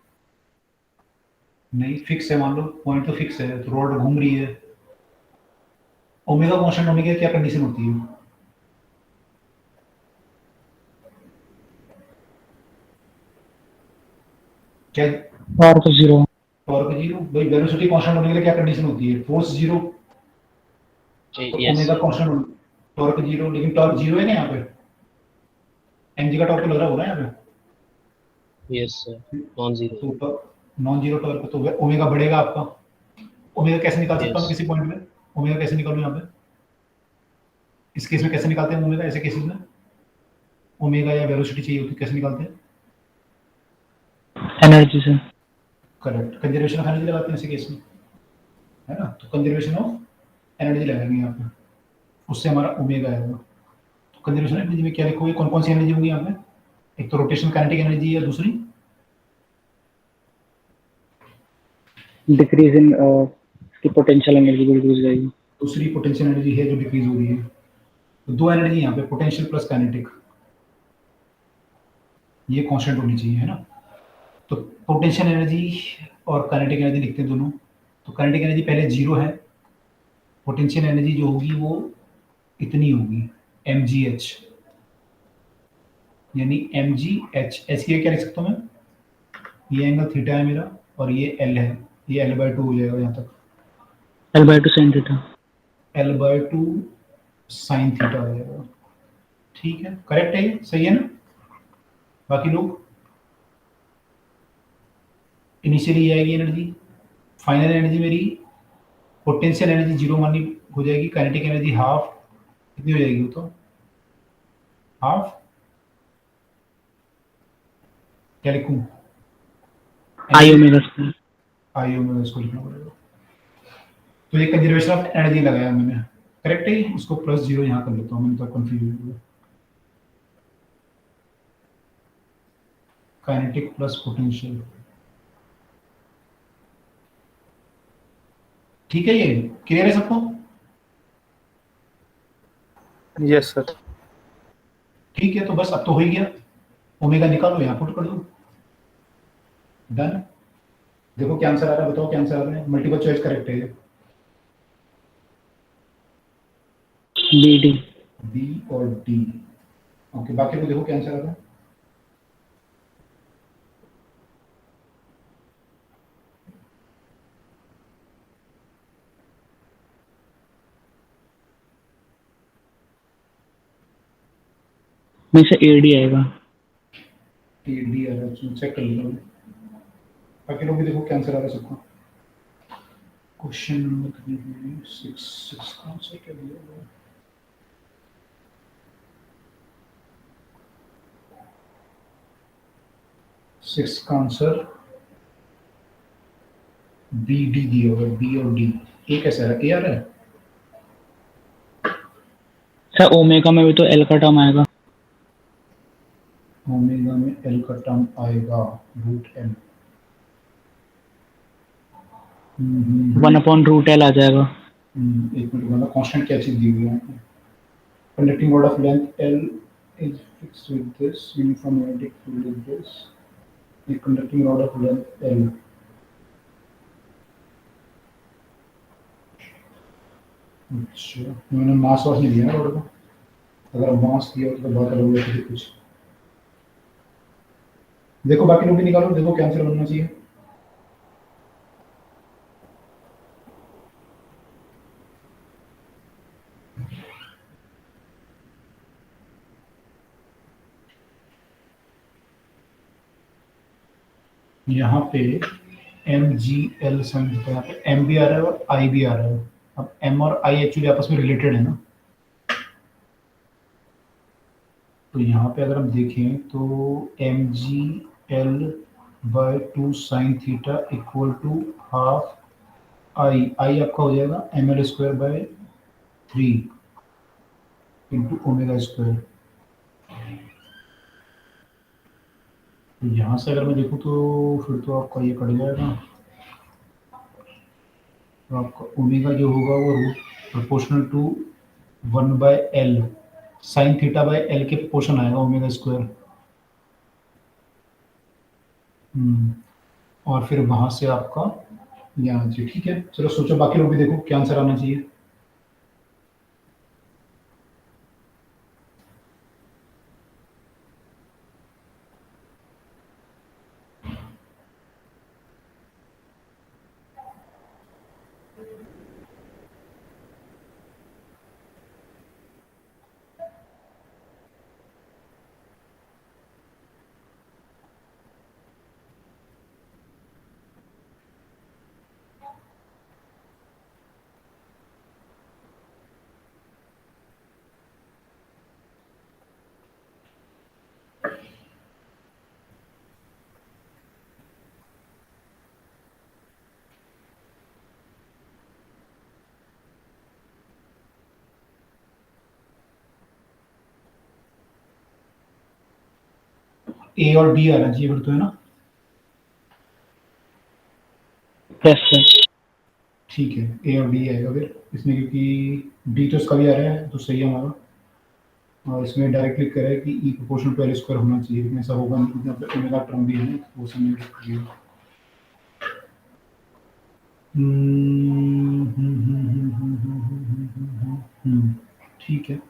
नहीं, फिक्स है, मान लो पॉइंट तो फिक्स है, तो रॉड घूम रही है। ओमेगा कांस्टेंट होने की क्या कंडीशन होती है? क्या? टॉर्क 0। Torque zero? भाई वेलोसिटी कांस्टेंट होने के लिए क्या कंडीशन होती है? फोर्स जीरो, तो Yes. Omega constant, torque zero. लेकिन टॉर्क जीरो है ना यहाँ पे, एमजी का टॉर्क तो लग रहा होगा यहाँ पे, Yes sir. Non-zero. तो नॉन जीरो टॉर्क, तो ओमेगा बढ़ेगा आपका। ओमेगा कैसे निकाल सकता हूँ Yes. किसी पॉइंट में? ओमेगा कैसे निकालूं यहाँ पे? इस केस में कैसे निकालते हैं ओमेगा? ऐसे केसेस में ओमेगा या वेलोसिटी चाहिए होती है, कैसे निकालते हैं? एनर्जी से। करेक्ट, कंजर्वेशन ऑफ एनर्जी लगाते हैं इसी केस में, है ना? तो कंजर्वेशन ऑफ एनर्जी लगाएंगे यहाँ पे, उससे हमारा ओमेगा आएगा। तो कंजर्वेशन ऑफ एनर्जी में क्या लिखोगे? कौन कौन सी एनर्जी होंगी यहाँ पे? एक तो रोटेशनल काइनेटिक एनर्जी, या दूसरी डिक्रीज इन की पोटेंशियल एनर्जी भी डिक्रीज जाएगी। दूसरी पोटेंशियल एनर्जी है जो डिक्रीज हो रही है। तो दो एनर्जी यहाँ पे, पोटेंशियल प्लस काइनेटिक, ये कांस्टेंट होनी चाहिए, है ना? तो पोटेंशियल एनर्जी और काइनेटिक एनर्जी लिखते हैं दोनों। तो काइनेटिक एनर्जी पहले जीरो है, पोटेंशियल एनर्जी जो होगी वो इतनी होगी, mgh, यानी mgh। h की क्या लिख सकता हूँ मैं? ये एंगल थीटा है मेरा, और ये l है, ये l/2 हो जाएगा यहाँ तक, L/2 sin theta. l/2 sine theta हो जाएगा। ठीक है, करेक्ट है, ये सही है ना? बाकी लोग, इनिशियली आएगी एनर्जी, फाइनल एनर्जी मेरी, पोटेंशियल एनर्जी जीरो मानी हो जाएगी, काइनेटिक एनर्जी हाफ, कितनी हो जाएगी वो? तो हाफ, क्या लिखूं? आई ओमेगा स्क्वायर। आई ओमेगा, इसको लिखना पड़ेगा। तो ये कंजर्वेशन ऑफ एनर्जी लगाया मैंने, करेक्ट है? उसको प्लस जीरो यहाँ कर लेता हूँ, मैंने तो कंफ्यूज हो गया। काइनेटिक प्लस पोटेंशियल, ठीक है, ये क्लियर है सबको? Yes sir. ठीक है, तो बस अब तो हो ही गया। ओमेगा निकालो, यहाँ पुट कर दो, डन। देखो क्या आंसर आ रहा है, बताओ क्या आंसर आ रहा है? मल्टीपल चॉइस करेक्ट है ये, बी डी। बी और डी। ओके, बाकी को देखो क्या आंसर आ रहा है। में से एडी आएगा। ए डी आ रहा है, चेक कर लो। बाकी लोग भी देखो क्या आंसर आ रहा है सबका। क्वेश्चन नंबर 6 का आंसर क्या दिया हुआ है? सिक्स का आंसर बी डी दिया हुआ है, बी और डी। ए कैसा है? ए आ रहा है? सर ओमेगा में भी तो एल का टर्म आएगा। ओमेगा में एल का टर्म आएगा, रूट एल। 1/√L आ जाएगा। एक मिनट, मतलब कांस्टेंट क्या चीज दी हुई है? Conducting rod of length L is fixed with this uniform magnetic field is this, ये conducting rod of length L. अच्छा, मैंने मास वास नहीं दिया ना रॉड को, अगर मास दिया होता तो बात अलग होती थी कुछ। देखो बाकी लोग भी निकालो, देखो क्या आंसर बनना चाहिए। यहाँ पे M G L sine theta, यहाँ पे एम भी आ रहा है और आई भी आ रहा है। अब एम और आई एक्चुअली आपस में रिलेटेड है ना, तो यहाँ पे अगर हम देखें तो M G L by 2 sine theta equal to half I आपका हो जाएगा M L square by 3 into omega square. तो यहाँ से अगर मैं देखूँ तो फिर तो आपका ये कट जाएगा, तो आपका ओमेगा जो होगा वो root proportional to 1/L sine theta by L के प्रोपोर्शन आएगा ओमेगा स्क्वायर। और फिर वहाँ से आपका यहाँ जी। ठीक है, चलो सोचो बाकी लोग भी देखो क्या आंसर आना चाहिए। ए और डी आना चाहिए फिर तो, है ना? Yes sir. ठीक है, ए और डी आएगा फिर इसमें, क्योंकि डी तो इसका भी आ रहा है तो सही है हमारा। और इसमें डायरेक्ट क्लिक करें कि ई प्रोपोर्शनल टू एल स्क्वायर होना चाहिए, लेकिन ऐसा होगा नहीं क्योंकि यहाँ पे ओमेगा टर्म भी है ना, वो सब नहीं लिखिए। ठीक है,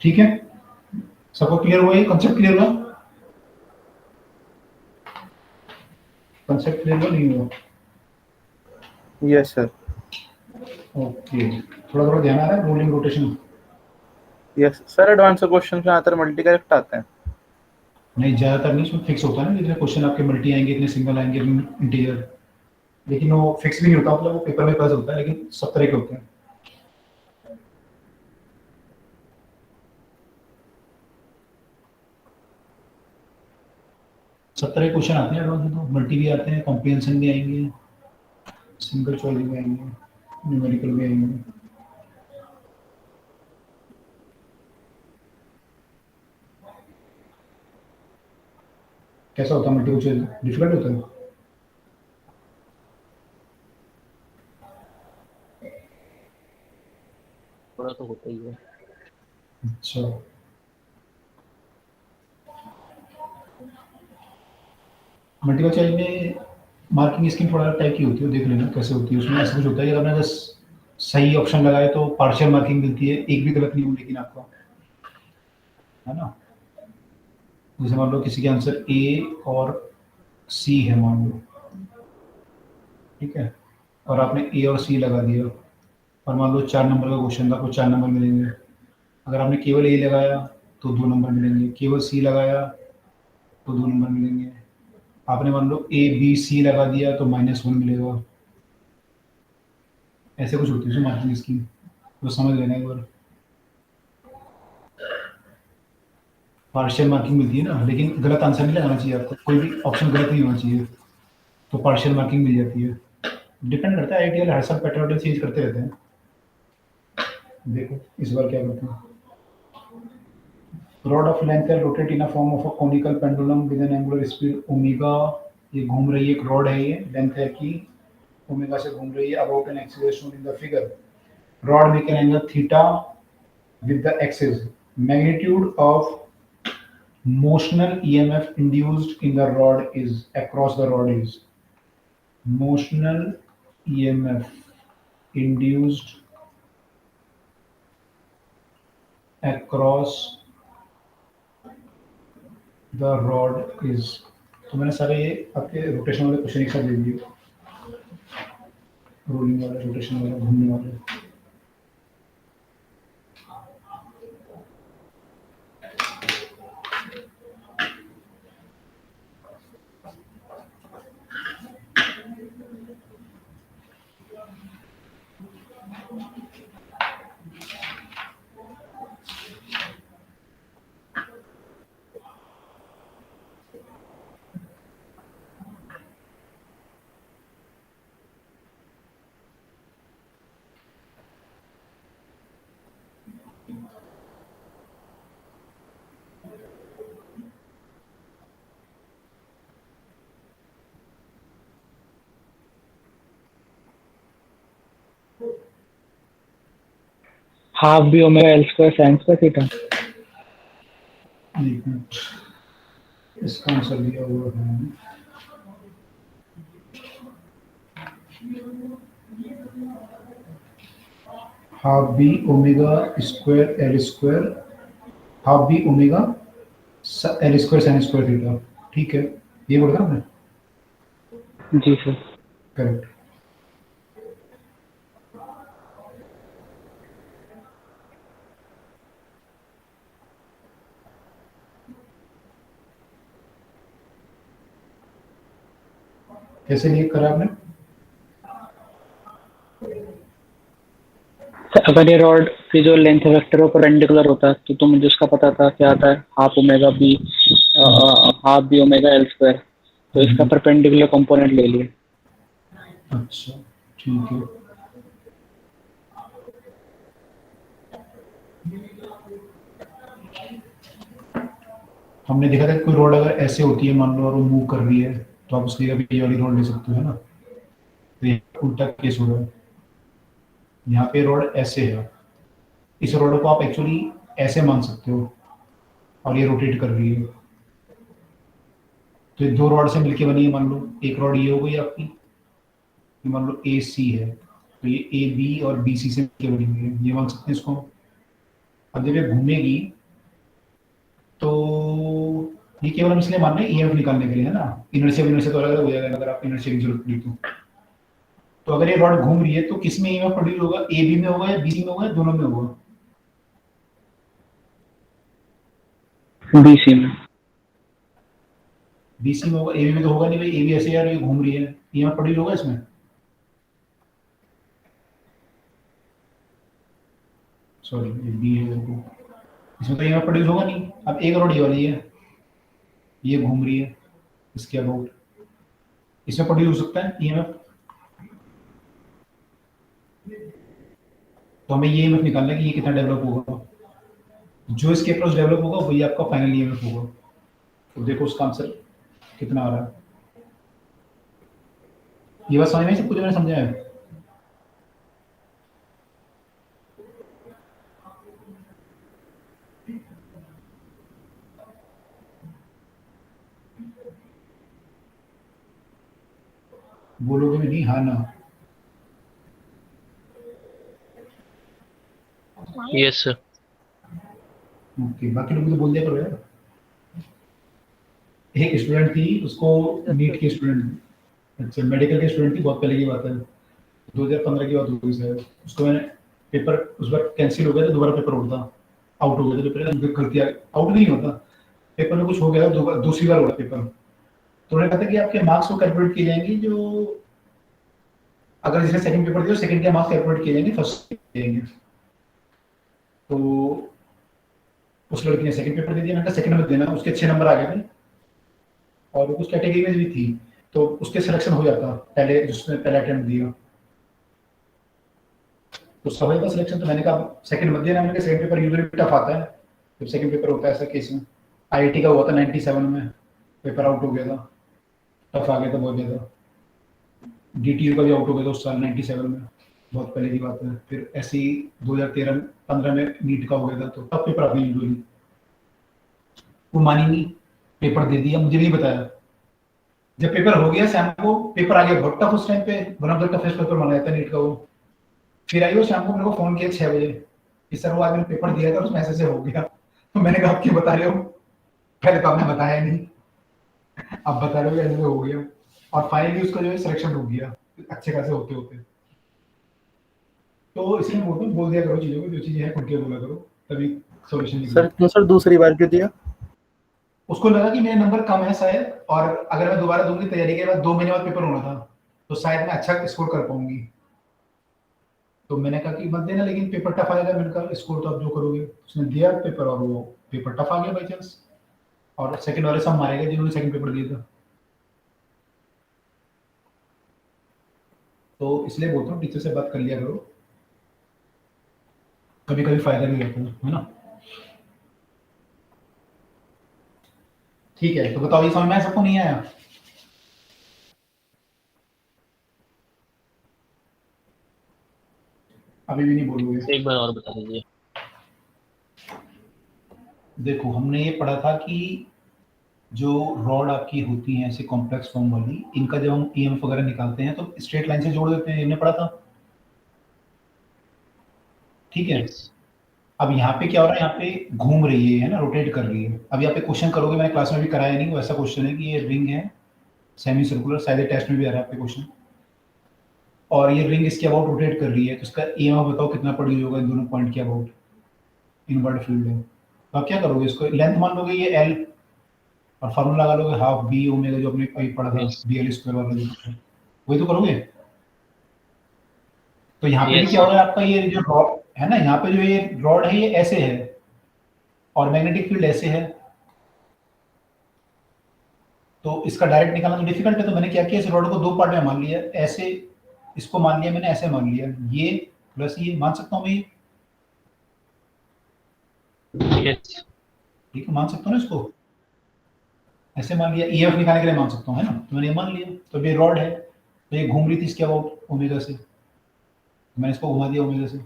ठीक है, सबको क्लियर हुआ, ये कंसेप्ट क्लियर हुआ? कंसेप्ट क्लियर हुआ नहीं हुआ? Yes sir. ओके, थोड़ा थोड़ा ध्यान आ रहा है rolling rotation? Yes sir, advance question में ज्यादातर मल्टी करेक्ट आते हैं। नहीं, ज्यादातर नहीं, इसमें फिक्स होता है ना, जितने क्वेश्चन आपके मल्टी आएंगे इतने सिंगल आएंगे इंटीजर, लेकिन वो फिक्स भी नहीं होता, मतलब वो पेपर में पता चलता है, लेकिन सब तरह के होते हैं। सब तरह के क्वेश्चन आते हैं एडवांस में, तो मल्टी भी आते हैं, कॉम्प्रिहेंशन भी आएंगे, सिंगल चॉइस भी आएंगे, न्यूमेरिकल भी आएंगे। कैसा होता है मल्टीपल चॉइस? डिफिकल्ट होता है? थोड़ा तो होता ही है। अच्छा, मल्टीपल चॉइस में मार्किंग स्कीम थोड़ा टाइप की होती है, देख लेना कैसे होती है। उसमें ऐसा कुछ होता है कि आपने बस सही ऑप्शन लगाए तो पार्शियल मार्किंग मिलती है, एक भी गलत नहीं हो लेकिन आपका, है ना? जैसे मान लो किसी के आंसर ए और सी है मान लो, ठीक है, और आपने ए और सी लगा दिया, और मान लो 4 नंबर का क्वेश्चन था, आपको 4 नंबर मिलेंगे। अगर आपने केवल ए लगाया तो 2 नंबर मिलेंगे, केवल सी लगाया तो 2 नंबर मिलेंगे, आपने मान लो ए बी सी लगा दिया तो -1 मिलेगा। ऐसे कुछ होती है उसमें मार्किंग स्कीम, तो समझ लेना एक बार। पार्शियल मार्किंग मिलती है ना, लेकिन गलत आंसर नहीं लगाना चाहिए आपको, कोई भी ऑप्शन गलत नहीं होना चाहिए, तो पार्शियल मार्किंग मिल जाती है। डिपेंड करता है, आईटीएल हर साल पैटर्न चेंज करते रहते हैं। देखो इस बार क्या करते हैं। रॉड ऑफ लेंथ है, rotate in a form of a conical pendulum with N angular speed omega. ये घूम रही है, एक रॉड है, ये लेंथ है कि ओमेगा से घूम रही है about an axis shown in the figure. Rod make an angle theta with the axis. Magnitude of motional EMF induced in the rod is across the rod is motional EMF induced across the rod is। तो मैंने सारे ये आपके rotation वाले question एक साथ दे दिए, rolling वाले, रोटेशन वाले, घूमने वाले। Half B omega L square sine square theta. एक मिनट, इसका आंसर दिया हुआ है half B omega square L square, half B omega L square sine square theta. ठीक है, ये बोला था आपने? जी सर। करेक्ट। कैसे लिए करा आपने? अगर ये रॉड की जो लेंथ वेक्टर परपेंडिकुलर होता है तो मुझे उसका पता था क्या आता है, half omega B half B omega L square, तो इसका परपेंडिकुलर कंपोनेंट ले लिए। अच्छा ठीक है। हमने देखा था कोई रोड अगर ऐसे होती है मान लो और वो मूव कर रही है तो आप उसकी जगह पे ये वाली रोड ले सकते हो, है ना? तो ये उल्टा केस हो रहा है। यहाँ पे रोड ऐसे है, इस रोड को आप एक्चुअली ऐसे मान सकते हो और ये रोटेट कर रही है। तो ये दो रॉड से मिलके बनी है, मान लो एक रॉड ये हो गई आपकी, ये मान लो ए सी है, तो ये ए बी और बी सी से मिलके बनी हुई है, ये मान सकते हैं इसको। अब जब ये घूमेगी तो ये केवल हम इसलिए मान रहे हैं ईएमएफ निकालने के लिए, है ना? इनर्शिया तो अलग अलग हो जाएगा अगर आप इनर्शिया की जरूरत पड़ी तो अगर ये रॉड घूम रही है तो किस में ईएमएफ प्रोड्यूस होगा? ए बी में होगा या बी सी में होगा या दोनों में होगा? बीसी में। बी सी में होगा, ए बी में तो होगा नहीं भाई, ए बी ऐसे यार ये घूम रही है, ईएमएफ प्रोड्यूस होगा इसमें? सॉरी ये बी है देखो, इसमें तो ईएमएफ प्रोड्यूस होगा नहीं। अब एक रॉड ये वाली है, ये घूम रही है इसके अबाउट, इसमें प्रोड्यूस हो सकता है ईएमएफ। तो हमें ये ईएमएफ निकालना है कि ये कितना डेवलप होगा, जो इसके अक्रॉस डेवलप होगा वही आपका फाइनल ईएमएफ होगा। तो देखो उसका आंसर कितना आ रहा है। ये बात समझ में आई सबको जो मैंने समझाया है? बोलोगे भी नहीं हाँ ना? Yes sir. ओके, बाकी लोग तो बोल दिया करो यार। एक स्टूडेंट थी, उसको नीट की स्टूडेंट, अच्छा मेडिकल की स्टूडेंट थी, बहुत पहले की बात है, 2015 की बात होगी शायद। उसको मैंने पेपर उस बार कैंसिल हो गया था, दोबारा पेपर होता, आउट हो गया था पेपर, गलती आउट नहीं होता, पेपर में कुछ हो गया था, दूसरी बार हुआ पेपर। तो उन्होंने कहा था कि आपके मार्क्स को कैलकुलेट किए जाएंगे, जो अगर जिसने सेकंड पेपर दिया सेकंड के मार्क्स कैलकुलेट किए जाएंगे, फर्स्ट किए जाएंगे। तो उस लड़की ने सेकंड पेपर दे दिया, मैंने कहा सेकंड में देना, उसके अच्छे नंबर आ गए थे और वो कुछ कैटेगरी में भी थी, तो उसके सिलेक्शन हो जाता पहले, जिसने पहला अटेम्प्ट दिया तो सब का सिलेक्शन। तो मैंने कहा सेकंड मत देना, मैंने कहा सेकंड पेपर यूजुअली टफ आता है जब सेकंड पेपर होता है ऐसा केस में। आईआईटी का हुआ था 97 में, पेपर आउट हो गया था, टफ आ गया था बहुत ज़्यादा। डीटीयू का भी आउट हो गया था उस साल 97 में, बहुत पहले की बात है। फिर ऐसे ही 2013-15 में नीट का हो गया था, तो टफ पेपर आते हैं यूजुअली। वो मानी नहीं, पेपर दे दिया, मुझे नहीं बताया। जब पेपर हो गया शाम को, पेपर आ गया बहुत टफ, उस टाइम पे one of the toughest paper माना जाता है नीट का वो। फिर आई वो शाम को मेरे को फोन किया 6 बजे कि सर वो आज मैंने पेपर दिया था उसमें ऐसे ऐसे हो गया। तो मैंने कहा आप क्यों बता रहे हो? पहले तो आपने बताया नहीं, अब बता रहे हो ऐसे हो गया। और फाइनली उसका जो है सिलेक्शन रुक गया अच्छे खासे होते होते। तो इसलिए बोलते हैं बोल दिया करो चीजों को, जो चीजें हैं खुल के बोला करो, तभी सॉल्यूशन सर निकलेगा। क्यों सर दूसरी बार क्यों दिया? उसको लगा कि मेरे नंबर कम है शायद, और अगर मैं दोबारा दूंगी तैयारी के बाद 2 महीने बाद पेपर होना था, तो शायद मैं अच्छा स्कोर कर पाऊंगी। तो मैंने कहा कि मत देना, लेकिन पेपर टफ आएगा। मैंने कहा स्कोर तो आप जो करोगे। उसने दिया पेपर और वो पेपर टफ आ गया बाई चांस, और सेकंड वाले सब मारे गए जिन्होंने सेकंड पेपर दिया था। तो इसलिए बोलता हूँ टीचर से बात कर लिया करो, कभी कभी फायदा भी होता है ना? ठीक है, तो बताओ ये समझ में आया सबको, नहीं आया? अभी भी नहीं बोलोगे? एक बार और बता दीजिए। देखो हमने ये पढ़ा था कि जो रॉड आपकी होती हैं ऐसे कॉम्प्लेक्स फॉर्म वाली, इनका जब हम ईएमएफ वगैरह निकालते हैं तो स्ट्रेट लाइन से जोड़ देते हैं, हमने पढ़ा था, ठीक है। Yes. अब यहाँ पे क्या हो रहा है, यहाँ पे घूम रही है ना, रोटेट कर रही है। अब यहाँ पे क्वेश्चन करोगे, मैंने क्लास में भी कराया नहीं, वो ऐसा क्वेश्चन है कि ये रिंग है सेमी सर्कुलर, शायद टेस्ट में भी आ रहा है आपके क्वेश्चन, और ये रिंग इसके अबाउट रोटेट कर रही है, तो इसका ईएमएफ बताओ कितना प्रोड्यूस होगा इन दोनों पॉइंट के अबाउट, इनवर्ट फील्ड है। तो आप क्या करोगे, इसको लेंथ मान लोगे ये एल, और फार्मूला लगा लोगे हाफ बी ओमेगा, जो आपने अभी पढ़ा था Yes. बी एल स्क्वायर वाला, जो वही तो करोगे। तो यहाँ पे भी Yes. क्या हो रहा है, आपका ये जो रॉड है ना, यहाँ पे जो ये रॉड है ये ऐसे है और मैग्नेटिक फील्ड ऐसे है, तो इसका डायरेक्ट निकालना तो डिफिकल्ट है। तो मैंने क्या किया, इस रॉड को दो पार्ट में मान लिया, ऐसे इसको मान लिया मैंने, ऐसे मान लिया, ये प्लस ये मान सकता हूँ मैं, ये Yes. ठीक है, मान सकता हूँ ना इसको, ऐसे मान लिया, ईएफ निकालने के लिए मान सकता हूँ, है ना, तो मैंने ये मान लिया। तो ये रॉड है, तो ये घूम रही थी इसके अबाउट ओमेगा से, तो मैंने इसको घुमा दिया ओमेगा से।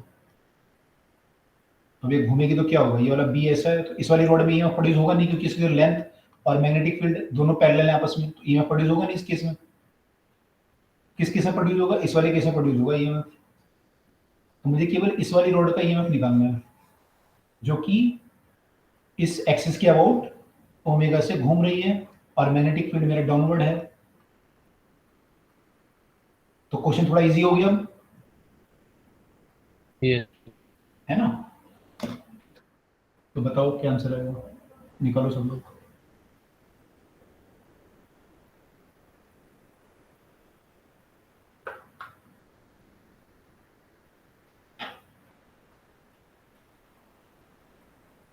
अब ये घूमेगी तो क्या होगा, ये वाला बी ऐसा है, तो इस वाली रॉड में ईएमएफ प्रोड्यूस होगा नहीं, क्योंकि इसकी लेंथ और मैग्नेटिक फील्ड दोनों पैरेलल है आपस में, तो ईएमएफ प्रोड्यूस होगा नहीं इस केस में। किस केस में प्रोड्यूस होगा, इस वाले केस में प्रोड्यूस होगा ईएमएफ। तो मुझे केवल इस वाली रॉड का ईएमएफ निकालना है, जो कि इस एक्सिस के अबाउट ओमेगा से घूम रही है, और मैग्नेटिक फील्ड मेरा डाउनवर्ड है। तो क्वेश्चन थोड़ा इजी हो गया अब, Yeah. है ना। तो बताओ क्या आंसर आएगा, निकालो सब लोग।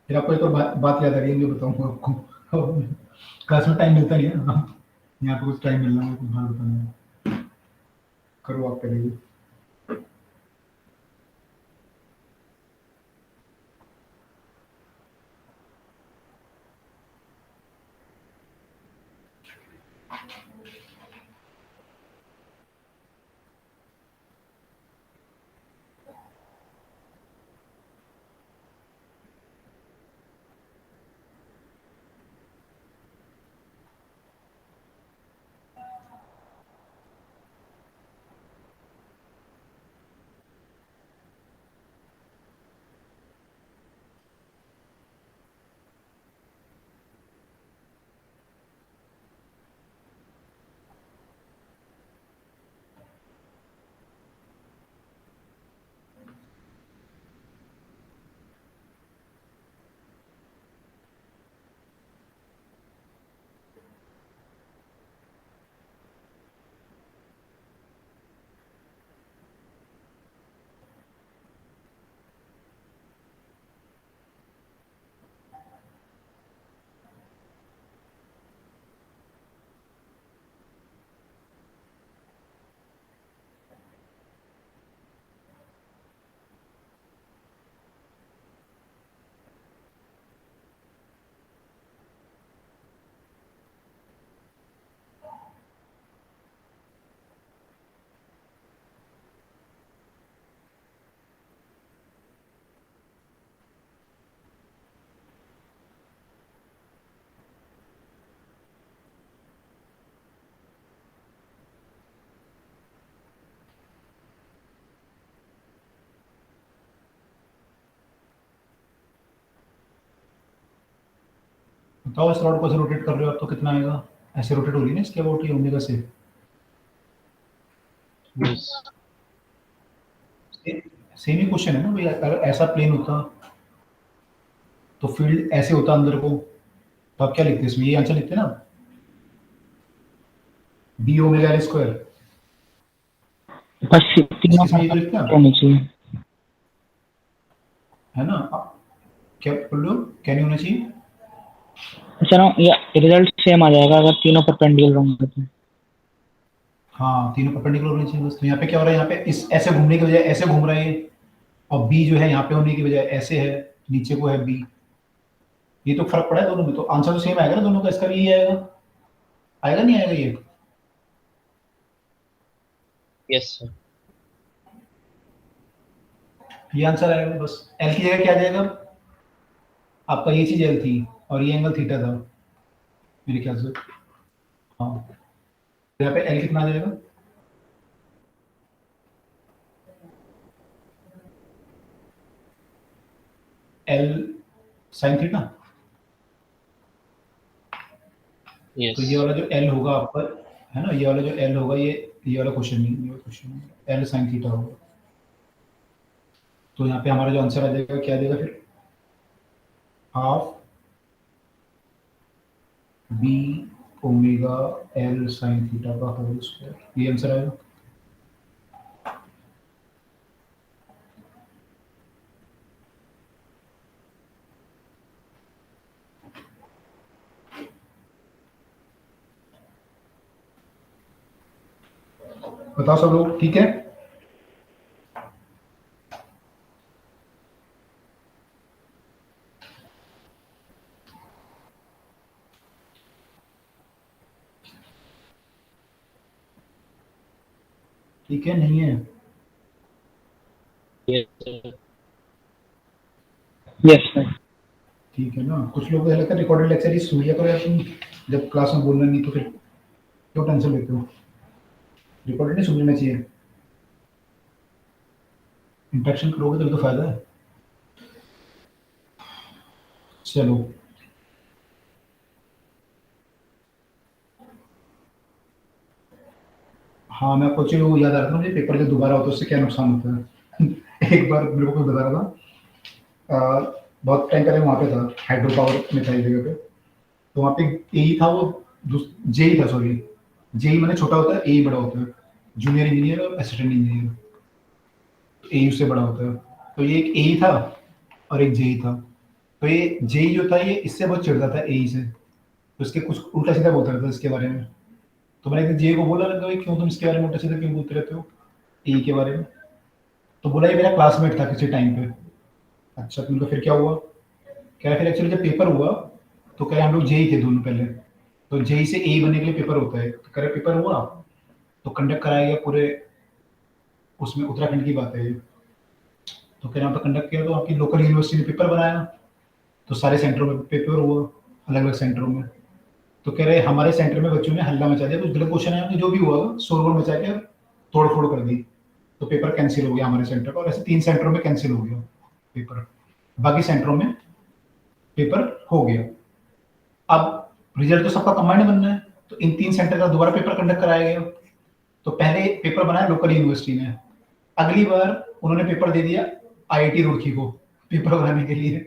फिर आपको एक और बात याद आ रही है, मैं बताऊंगा आपको। क्लास में टाइम मिलता नहीं है ना, यहाँ पे कुछ टाइम मिलना है, कुछ बात बताना है, करो आप पहले। बताओ इस रॉड को ऐसे रोटेट कर रहे हो आप तो कितना आएगा, ऐसे रोटेट हो रही है ना इसके अबाउट ये ओमेगा से। Yes. सेम ही क्वेश्चन है ना भाई, अगर ऐसा प्लेन होता तो फील्ड ऐसे होता अंदर को, तो आप क्या लिखते इसमें, ये आंसर लिखते ना, बी ओमेगा एल स्क्वायर, बस तीनों इसमें ये तो लिखते हैं होनी चाहिए। है ना। क्या बोल रहे हो, क्या नहीं होना चाहिए। चलो ये रिजल्ट सेम आ जाएगा अगर तीनों परपेंडिकुलर होंगे तो। हाँ तीनों परपेंडिकुलर होने चाहिए बस। तो यहाँ पे क्या हो रहा है, यहाँ पे इस ऐसे घूमने की बजाय ऐसे घूम रहा है ये, और बी जो है यहाँ पे होने की बजाय ऐसे है, नीचे को है बी, ये तो फर्क पड़ा है दोनों में, तो आंसर तो सेम आएगा ना दोनों का, इसका भी यही आएगा, आएगा नहीं आएगा ये। Yes, sir. ये आंसर आएगा बस, एल की जगह क्या आ जाएगा, आपका ये चीज एल थी और ये एंगल थीटा था मेरे ख्याल से। हाँ, तो यहाँ पे एल कितना आ जाएगा? L sine theta. Yes. तो ये वाला जो एल होगा आपका, है ना, ये वाला जो एल होगा, ये वाला क्वेश्चन नहीं, ये क्वेश्चन एल साइन थीटा होगा। तो यहाँ पे हमारा जो आंसर आ जाएगा क्या आ जाएगा फिर? Half B omega L sine theta का होल स्क्वायर, ये आंसर आएगा। बताओ सब लोग ठीक है? ठीक है नहीं है? Yes, sir. Yes sir. ठीक है ना। कुछ लोग लगता है रिकॉर्डेड लेक्चर ही सुन लिया करो यार तुम, जब क्लास में बोलना नहीं तो फिर क्यों टेंशन लेते हो? रिकॉर्डेड नहीं सुन लेना चाहिए, इंटरेक्शन करोगे तभी तो फायदा है। चलो, हाँ मैं आपको चलो याद आ रहा था, मुझे पेपर जब दोबारा होता है उससे क्या नुकसान होता है। एक बार मेरे को कोई बता रहा था, बहुत टाइम पहले वहाँ पे था, हाइड्रो पावर में था एक जगह पे। तो वहाँ पे ए था, वो जेई था, सॉरी जेई मैंने छोटा होता है, ए बड़ा होता है, जूनियर इंजीनियर और असिस्टेंट इंजीनियर, ए उससे बड़ा होता है। तो ये एक ए था और एक जेई था। तो ये जेई जो था ये इससे बहुत चिढ़ता था ए से, तो इसके कुछ उल्टा सीधा बोलता रहता था इसके बारे में। तो मैंने जे को बोला, लगा भाई क्यों तुम इसके बारे में उल्टा सीधा क्यों बोलते रहते हो ए के बारे में? तो बोला ये मेरा क्लासमेट था किसी टाइम पे। अच्छा, तुमको फिर क्या हुआ? कह रहा फिर एक्चुअली जब पेपर हुआ तो कह रहे हम लोग जेई थे दोनों पहले, तो जेई से ए बनने के लिए पेपर होता है। तो कह रहे पेपर हुआ तो कंडक्ट कराया गया पूरे, उसमें उत्तराखंड की बात है ये। तो कह रहे यहाँ पर कंडक्ट किया तो आपकी लोकल यूनिवर्सिटी ने पेपर बनाया, तो सारे सेंटरों में पेपर हुआ, अलग अलग सेंटरों में। तो कह रहे हमारे सेंटर में बच्चों ने हल्ला मचा दिया, कुछ गलत क्वेश्चन आया, जो भी हुआ शोरगुल मचा के तोड़ फोड़ कर दी, तो पेपर कैंसिल हो गया हमारे सेंटर का। और ऐसे 3 सेंटरों में कैंसिल हो गया पेपर, बाकी सेंटरों में पेपर हो गया। अब रिजल्ट तो सबका कंबाइंड बनना है, तो इन 3 सेंटर का दोबारा पेपर कंडक्ट कराया गया। तो पहले पेपर बनाया लोकल यूनिवर्सिटी ने, अगली बार उन्होंने पेपर दे दिया आईआईटी रुड़की को पेपर बनाने के लिए।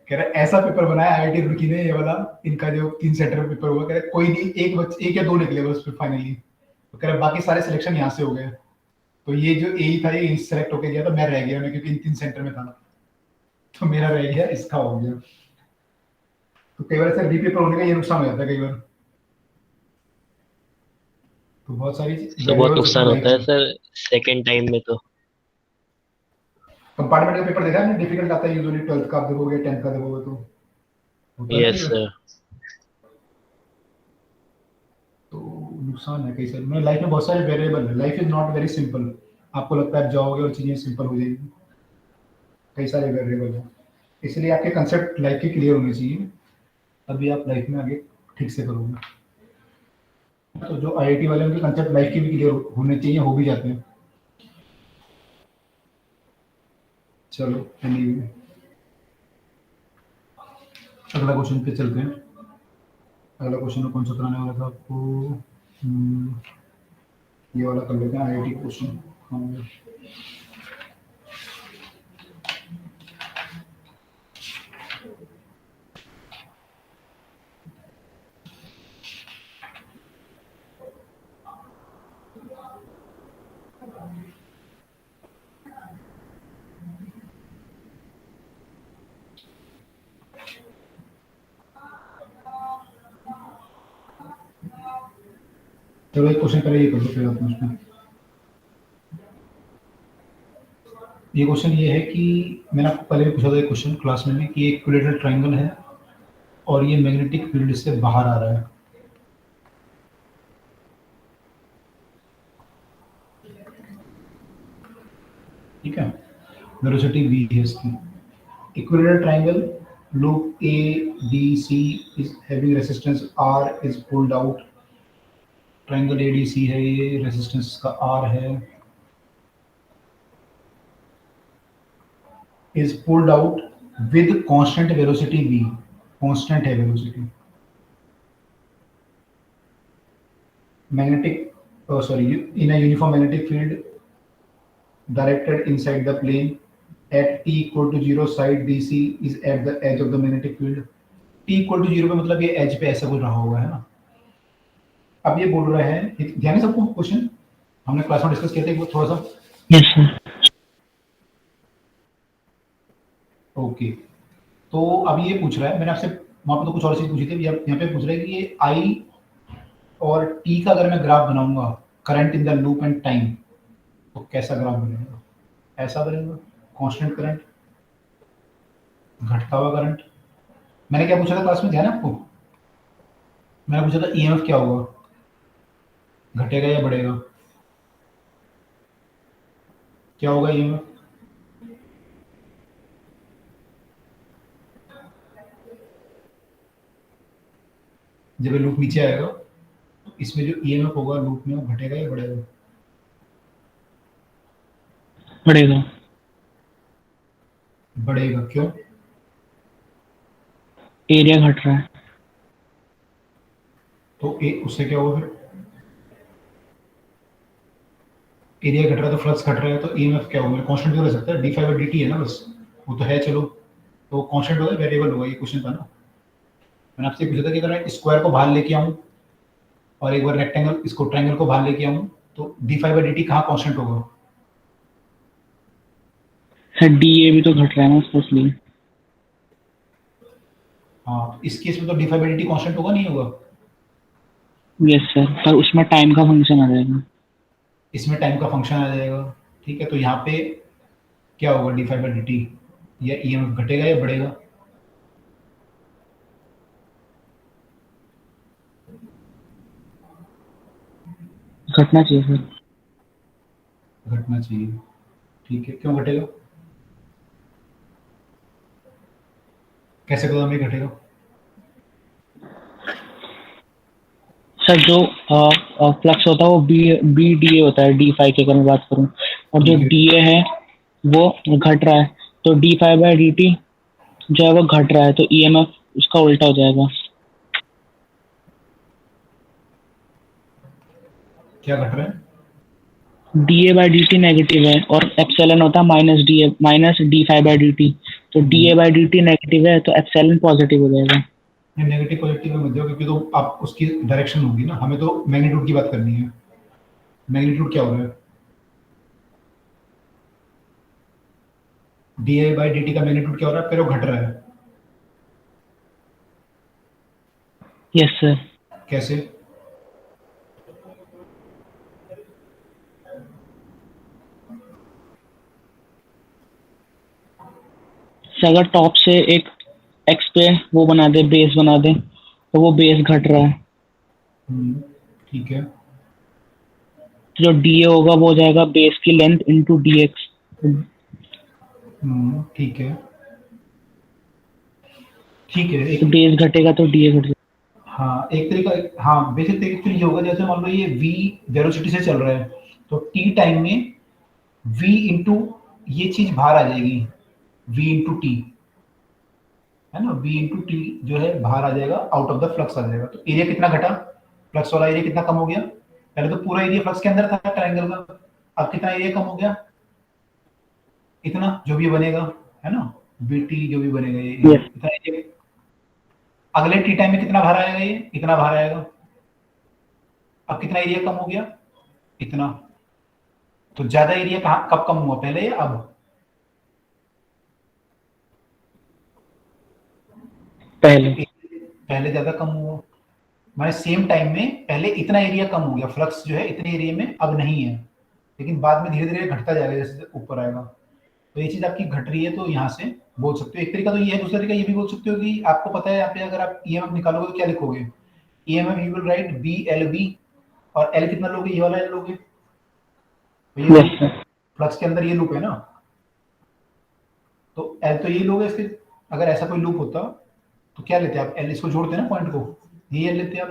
कह रहे ऐसा पेपर बनाया आईआईटी रुड़की ने, ये वाला इनका जो 3 सेंटर में पेपर हुआ, कह रहे कोई नहीं, एक या 2 निकले बस फिर फाइनली। तो कह रहे बाकी सारे सिलेक्शन यहाँ से हो गए। तो ये जो ए था ये सिलेक्ट होके गया था, मैं रह गया, मैं क्योंकि इन 3 सेंटर में था, तो मेरा रह गया, इसका हो गया। तो कई बार ऐसा रीपेपर होने का ये नुकसान हो जाता है कई बार। तो बहुत सारी तो बहुत वेरिएबल्स होती नुकसान है होता लाइफ है में। सर सेकंड टाइम में तो। कंपार्टमेंट का पेपर देखा है, डिफिकल्ट आता है यूजुअली, 12th का आप देखोगे, 10th का देखोगे तो होता है ना यस कई बार। सर। तो नुकसान है कई सारे, मैं लाइफ में बहुत सारे वेरिएबल है, life is not very simple. आपको लगता है आप जाओगे और चीजें सिंपल हो जाएंगी, कई सारे वेरिएबल हैं। इसलिए आपके कंसेप्ट लाइफ के क्लियर होने चाहिए, तभी आप लाइफ में आगे ठीक से करोगे। तो जो आईआईटी वाले उनके कंसेप्ट लाइफ के भी क्लियर होने चाहिए, हो भी जाते हैं। चलो anyway, अगला क्वेश्चन पे चलते हैं। अगला क्वेश्चन में कौन सा कराने वाला था आपको? हम्म, ये वाला कर लेते हैं, आईआईटी क्वेश्चन। हाँ, चलो एक क्वेश्चन पहले ये कर दो फिर आप उसमें। ये क्वेश्चन ये है कि मैंने आपको पहले भी पूछा था एक क्वेश्चन क्लास में भी, कि एक इक्विलेटरल ट्रायंगल है और ये मैग्नेटिक फील्ड से बाहर आ रहा है। ठीक है, वेलोसिटी v है इसकी। equilateral triangle, loop A, B, C is having resistance R is pulled out. Triangle ADC है, ये रेजिस्टेंस का R है, is pulled out with constant velocity V, constant है velocity. Magnetic, in a uniform magnetic field directed inside the plane at t equal to 0 side DC is at the edge of the magnetic field. t equal to 0 पे मतलब ये edge पे ऐसा कुछ रहा होगा, है ना। अब ये बोल रहा है, ध्यान है सबको, क्वेश्चन हमने क्लास में डिस्कस किया था एक बार थोड़ा सा। Yes sir. ओके, तो अब ये पूछ रहा है, मैंने आपसे वहां पे तो कुछ और चीज पूछी थी, यहाँ पे पूछ रहा है कि ये आई और टी का अगर मैं ग्राफ बनाऊंगा, current in the loop and time, तो कैसा ग्राफ बनेगा? ऐसा बनेगा, कांस्टेंट करंट, घटता हुआ करंट। मैंने क्या पूछा था क्लास में, ध्यान है आपको? मैंने पूछा था ईएमएफ क्या होगा, घटेगा या बढ़ेगा? क्या होगा ईएमएफ? जब ये लूप नीचे आएगा तो इसमें जो ईएमएफ होगा लूप में, वो घटेगा या बढ़ेगा? बढ़ेगा। बढ़ेगा, क्यों? एरिया घट रहा है। तो उससे क्या होगा फिर? एरिया घट रहा है तो फ्लक्स घट रहा है, तो ईएमएफ क्या होगा? कांस्टेंट क्यों रह सकता है? d/dt है ना, बस वो तो है, चलो तो कांस्टेंट होगा, वेरिएबल होगा, ये क्वेश्चन था ना। मैंने आपसे पूछा था कि अगर मैं स्क्वायर को बाहर लेके आऊं और एक बार रेक्टेंगल, इसको ट्रायंगल को बाहर लेके आऊं, तो d/dt कहाँ कांस्टेंट होगा? सर डीए भी तो घट रहा है ना इसलिए। हाँ, इस केस में तो d/dt कांस्टेंट होगा, नहीं होगा? यस सर, पर उसमें टाइम का फंक्शन आ जाएगा। इसमें टाइम का फंक्शन आ जाएगा, ठीक है। तो यहाँ पे क्या होगा d/dt, या ईएमएफ घटेगा या बढ़ेगा? घटना चाहिए सर। घटना चाहिए, ठीक है। क्यों घटेगा? कैसे पता हमें घटेगा? सर जो फ्लक्स होता है वो बी डी ए होता है, d5 की अगर मैं बात करूं, और जो ठीक है। डी ए है वो घट रहा है, तो d5/dt जो है वो घट रहा है, तो ईएमएफ उसका उल्टा हो जाएगा। क्या घट रहा है? da/dt नेगेटिव है और एप्सिलॉन होता है -d5/dt, तो da/dt नेगेटिव है तो एप्सिलॉन पॉजिटिव हो जाएगा। नेगेटिव पॉजिटिव में मत जाओ, क्योंकि तो आप उसकी डायरेक्शन होगी ना, हमें तो मैग्नीट्यूड की बात करनी है। मैग्नीट्यूड क्या हो रहा है? da/dt का मैग्नीट्यूड क्या हो रहा है? फिर वो घट रहा है। Yes sir. कैसे? अगर टॉप से एक एक्स पे वो बना दे, बेस बना दे, तो वो बेस घट रहा है, ठीक है। तो जो डी ए होगा वो हो जाएगा बेस की लेंथ इंटू डी एक्स। ठीक है, ठीक है। तो बेस घटेगा तो डी ए घट जाएगा। हाँ, एक तरीका, हाँ बेसिक तरीका फिर ये होगा, जैसे मान लो ये v वेलोसिटी से चल रहा है, तो t टाइम में v इंटू ये चीज बाहर आ जाएगी, v इंटू टी, है ना, v इंटू टी जो है बाहर आ जाएगा, आउट ऑफ द फ्लक्स आ जाएगा। तो एरिया कितना घटा? फ्लक्स वाला एरिया कितना कम हो गया? पहले तो पूरा एरिया फ्लक्स के अंदर था ट्रायंगल का, अब कितना एरिया कम हो गया? इतना, जो भी बनेगा, है ना, बीटी जो भी बनेगा ये Yes. इतना एरिया। अगले टी टाइम में कितना बाहर आएगा? ये इतना बाहर आएगा। अब कितना एरिया कम हो गया? इतना। तो ज्यादा एरिया कहाँ कब कम हुआ, पहले या अब? पहले ज्यादा कम हुआ, माने सेम टाइम में पहले इतना एरिया कम हो गया, फ्लक्स जो है इतने एरिया में अब नहीं है, लेकिन बाद में धीरे धीरे घटता जाएगा जैसे ऊपर आएगा। तो ये चीज आपकी घट रही है, तो यहाँ से बोल सकते हो। एक तरीका तो ये है, दूसरा तरीका ये भी बोल सकते हो कि आपको पता है यहाँ पे अगर आप ईएमएफ निकालोगे तो क्या लिखोगे? EMF you will write B L B, और एल कितना लोगे? ये वाला एल लोगे, तो ये Yes, sir. फ्लक्स के अंदर ये लूप है ना, तो तो एल तो ये लोग इसके, अगर ऐसा कोई लूप होता तो क्या लेते आप, एल इसको जोड़ते ना पॉइंट को, ये एल लेते आप।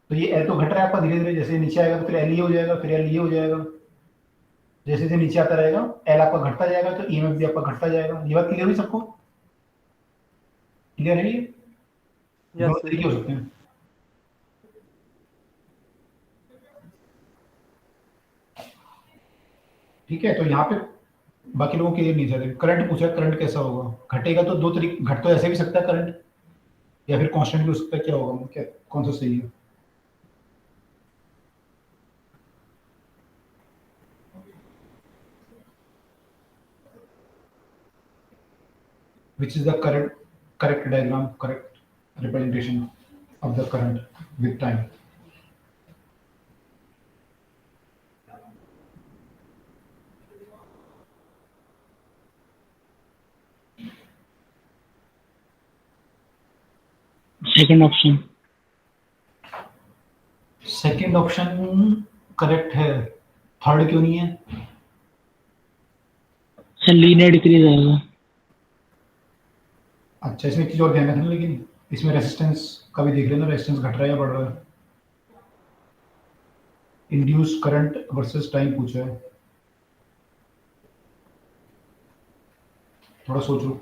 तो ये एल तो घट रहा है आपका धीरे धीरे, जैसे नीचे आएगा तो फिर एल ये हो जाएगा, फिर एल ये हो जाएगा, जैसे जैसे नीचे आता रहेगा एल आपका घटता जाएगा, तो ईएमएफ भी आपका घटता जाएगा। ये बात क्लियर हुई सबको? क्लियर है ये? दोनों यस। तरीके हो सकते हैं। ठीक है, तो यहाँ पे बाकी लोगों के लिए नहीं था। करंट पूछा, करंट कैसा होगा, घटेगा तो दो तरीके, घट तो ऐसे भी सकता है करंट, या फिर कांस्टेंट भी हो सकता है। क्या होगा, क्या कौन सा सही है? Which is the correct diagram, correct representation of the current with time? Second option. Second option correct है, थर्ड क्यों नहीं है? सर लीनियर डिक्रीज आएगा। अच्छा, इसमें एक चीज और ध्यान रखना, लेकिन इसमें रेजिस्टेंस का भी देख लेना, रेजिस्टेंस घट रहा है या बढ़ रहा है। इंड्यूस करंट वर्सेस टाइम पूछा है, थोड़ा सोचो।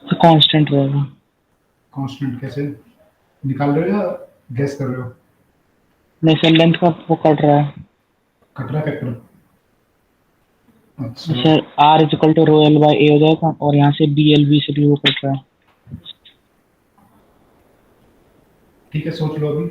तो कांस्टेंट रहेगा। कांस्टेंट कैसे निकाल रहे हो या गैस कर रहे हो? नहीं सर, लेंथ का वो कट रहा है। कट रहा फैक्टर? अच्छा, sir R is equal to rho L by A हो जाएगा, और यहाँ से बी एल बी से भी वो कट रहा है। ठीक है, सोच लो अभी।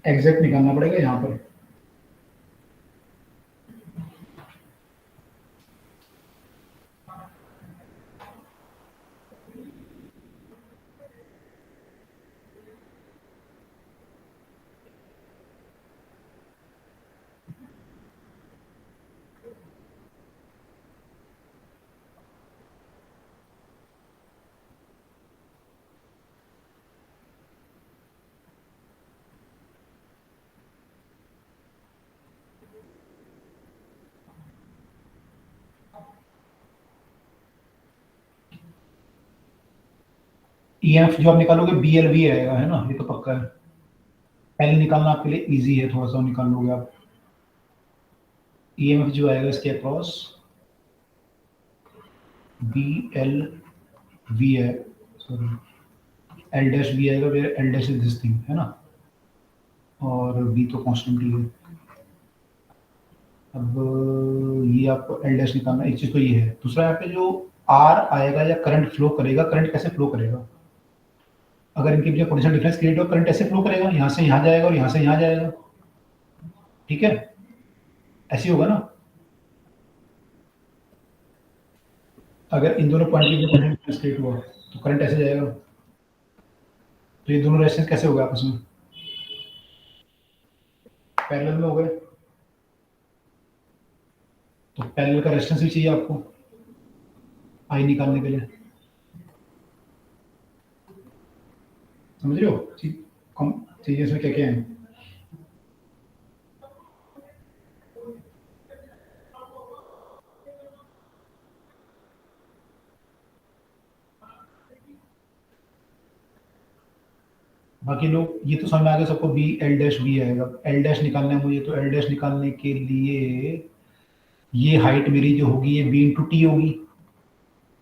एग्जैक्ट निकालना पड़ेगा यहाँ पर। ईएमएफ जो आप निकालोगे बीएलबी आएगा, है ना, ये तो पक्का है। एल निकालना आपके लिए इजी है, थोड़ा सा निकाल लोगे आप। ईएमएफ जो आएगा इसके अक्रॉस बी एल वी है, सॉरी एल डैश वी आएगा, where L dash is this thing, है ना, और बी तो कांस्टेंट ही है। अब ये आपको एल डैश निकालना, एक चीज तो ये है। दूसरा यहाँ पे जो आर आएगा या करंट फ्लो करेगा, करंट कैसे फ्लो करेगा, अगर इनके बीच पोटेंशियल डिफरेंस क्रिएट हो, करंट ऐसे फ्लो करेगा, यहाँ से यहाँ जाएगा और यहाँ से यहाँ जाएगा। ठीक है, ऐसे होगा ना। अगर इन दोनों पॉइंट के बीच पोटेंशियल डिफरेंस क्रिएट हुआ तो करंट ऐसे जाएगा। तो ये दोनों रेजिस्टेंस कैसे होगा आपस में, पैरेलल में हो गए। तो पैरेलल का रेजिस्टेंस भी चाहिए आपको आई निकालने के लिए, समझ रहे हो चीजें इसमें क्या क्या है। बाकी लोग ये तो समझ में आ गया सबको, बी एल डैश बी आएगा। एल डैश निकालना है मुझे, तो एल डैश निकालने के लिए ये हाइट मेरी जो होगी ये बी इंटू टी होगी।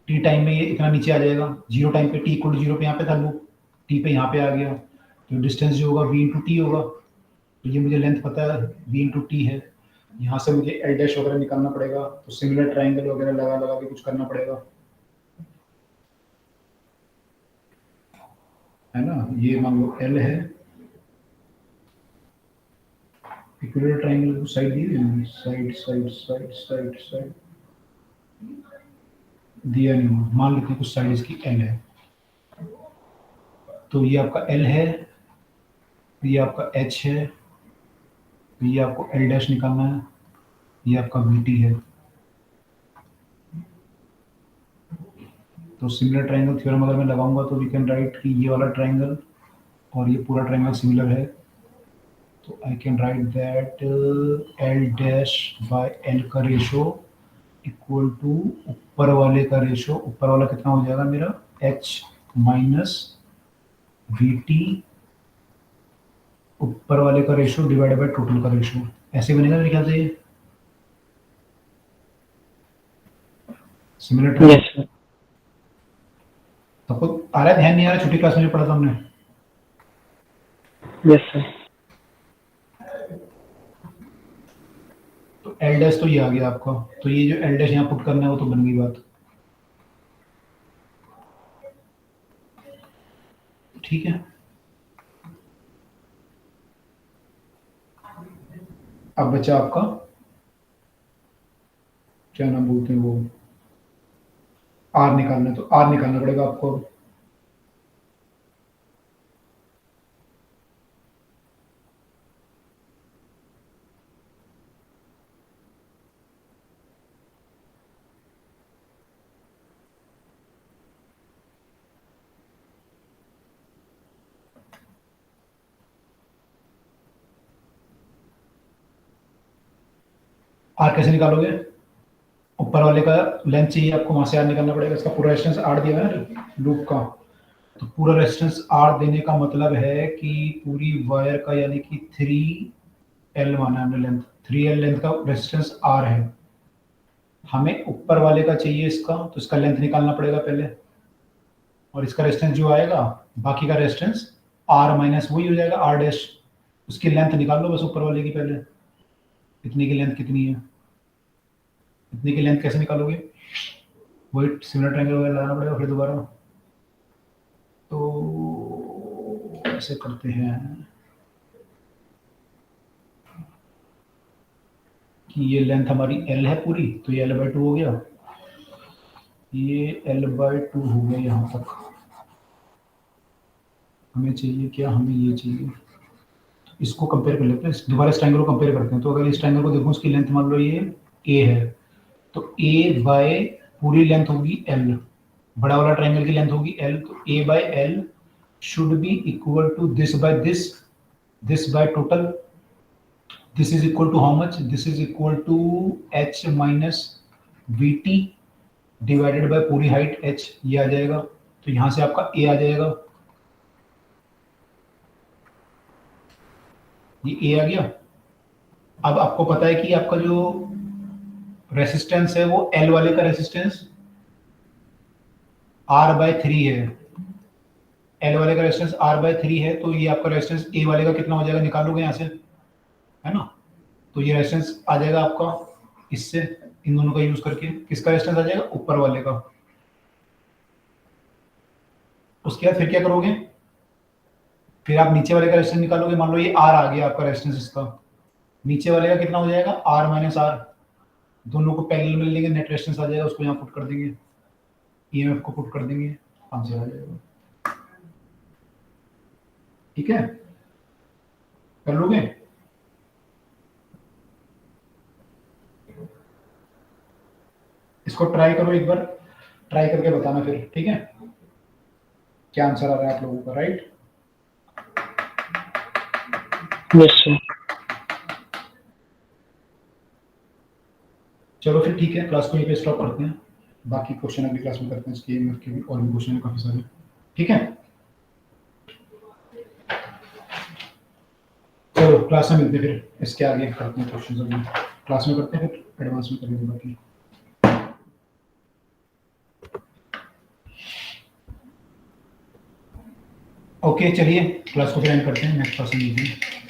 टी टाइम में ये इतना नीचे आ जाएगा, जीरो टाइम पे टी इक्वल टू जीरो पे यहाँ पे था लूप, टी पे यहाँ पे आ गया, तो डिस्टेंस जो होगा बी इंटू टी होगा। तो ये मुझे लेंथ पता है बी इंटू टी है। यहाँ से मुझे एल डैश वगैरह निकालना पड़ेगा, तो सिमिलर ट्राइंगल वगैरह लगा लगा के कुछ करना पड़ेगा, है ना। ये मान लो एल है, इक्विलेटरल ट्रायंगल को साइड दी हुई है, side side side side side दिया नहीं हुआ। मान लेते हैं कुछ साइड इसकी एल है, तो ये आपका एल है, ये आपका एच है, ये आपको एल डैश निकालना है, ये आपका वी टी है। तो सिमिलर ट्रायंगल थ्योरम अगर मैं लगाऊंगा तो वी कैन राइट कि ये वाला ट्रायंगल और ये पूरा ट्रायंगल सिमिलर है, तो I can write that L dash by L का रेशो इक्वल टू ऊपर वाले का रेशो, ऊपर वाला कितना हो जाएगा मेरा एच माइनस वी टी ऊपर वाले का रेशो डिवाइड बाय टोटल का रेशो। ऐसे बनेगा मेरे ख्याल से ये सिमिलर ट्रायंगल। Yes sir. सबको आ रहा है, ध्यान नहीं आ रहा? छोटी क्लास में जो पढ़ा था हमने। Yes sir. तो एल डैश तो ये आ गया आपका, तो ये जो एल डैश यहाँ पुट करना है वो तो बन गई बात, ठीक है। अब बचा आपका क्या नाम बोलते हैं वो, आर निकालना है, तो आर निकालना पड़ेगा आपको। आर कैसे निकालोगे? ऊपर वाले का लेंथ चाहिए आपको, वहां से आर निकालना पड़ेगा। इसका पूरा रेजिस्टेंस आर दिया है ना लूप का, तो पूरा रेजिस्टेंस आर देने का मतलब है कि पूरी वायर का यानी कि 3L माना हमने लेंथ, 3L लेंथ का रेजिस्टेंस आर है। हमें ऊपर वाले का चाहिए इसका, तो इसका लेंथ निकालना पड़ेगा पहले, और इसका रेजिस्टेंस जो आएगा बाकी का रेजिस्टेंस आर माइनस वही हो जाएगा आर डैश। उसकी लेंथ निकाल लो बस ऊपर वाले की पहले, इतनी की लेंथ कितनी है, इतनी की लेंथ कैसे निकालोगे? वही सिमिलर ट्रायंगल वगैरह लगाना पड़ेगा फिर दोबारा। तो ऐसे करते हैं कि ये लेंथ हमारी L है पूरी, तो ये L/2 हो गया, ये L/2 हो गया यहाँ तक। हमें चाहिए क्या? हमें ये चाहिए। इसको कंपेयर कर लेते हैं, दोबारा इस ट्रायंगल को कंपेयर करते हैं। तो अगर इस ट्रायंगल को देखूं, इसकी लेंथ मान लो ये A है, तो A बाय पूरी लेंथ होगी L, बड़ा वाला ट्रायंगल की लेंथ होगी L, तो A by L should be equal to this by this by total. This is equal to how much? This is equal to h minus vt divided by पूरी height h, ये आ जाएगा। तो यहां से आपका a आ जाएगा, ये a आ गया। अब आपको पता है कि आपका जो रेसिस्टेंस है वो L वाले का रेसिस्टेंस R/3 है, L वाले का रेसिस्टेंस R/3 है, तो ये आपका रेसिस्टेंस A वाले का कितना हो जाएगा, निकालोगे यहाँ से, है ना? तो ये रेजिस्टेंस आ जाएगा आपका इससे, इन दोनों का यूज करके किसका रेजिस्टेंस आ जाएगा? ऊपर वाले का। उसके बाद फिर क्या करोगे? फिर आप नीचे वाले का रेजिस्टेंस निकालोगे। मान लो ये आर आ गया आपका रेजिस्टेंस, इसका नीचे वाले का कितना हो जाएगा? आर माइनस आर, दोनों को पैरेलल में लेंगे, नेट रेजिस्टेंस आ जाएगा, उसको यहाँ पुट कर देंगे, ईएमएफ को पुट कर देंगे, आंसर आ जाएगा। ठीक है, कर लोगे? इसको ट्राई करो एक बार, ट्राई करके बताना फिर, ठीक है, क्या आंसर आ रहा है आप लोगों का, राइट? Yes sir. चलो फिर ठीक है, क्लास को यहीं पे स्टॉप करते हैं, बाकी क्वेश्चन अगली क्लास में करते हैं, इसके ईएमएफ के भी और भी क्वेश्चन है काफी सारे, ठीक है? चलो क्लास में मिलते हैं फिर, इसके आगे करते हैं क्वेश्चन, अभी क्लास में करते हैं, फिर एडवांस में करेंगे बाकी। ओके चलिए क्लास को फिर एंड करते हैं, नेक्स्ट क्लास में मिलते हैं।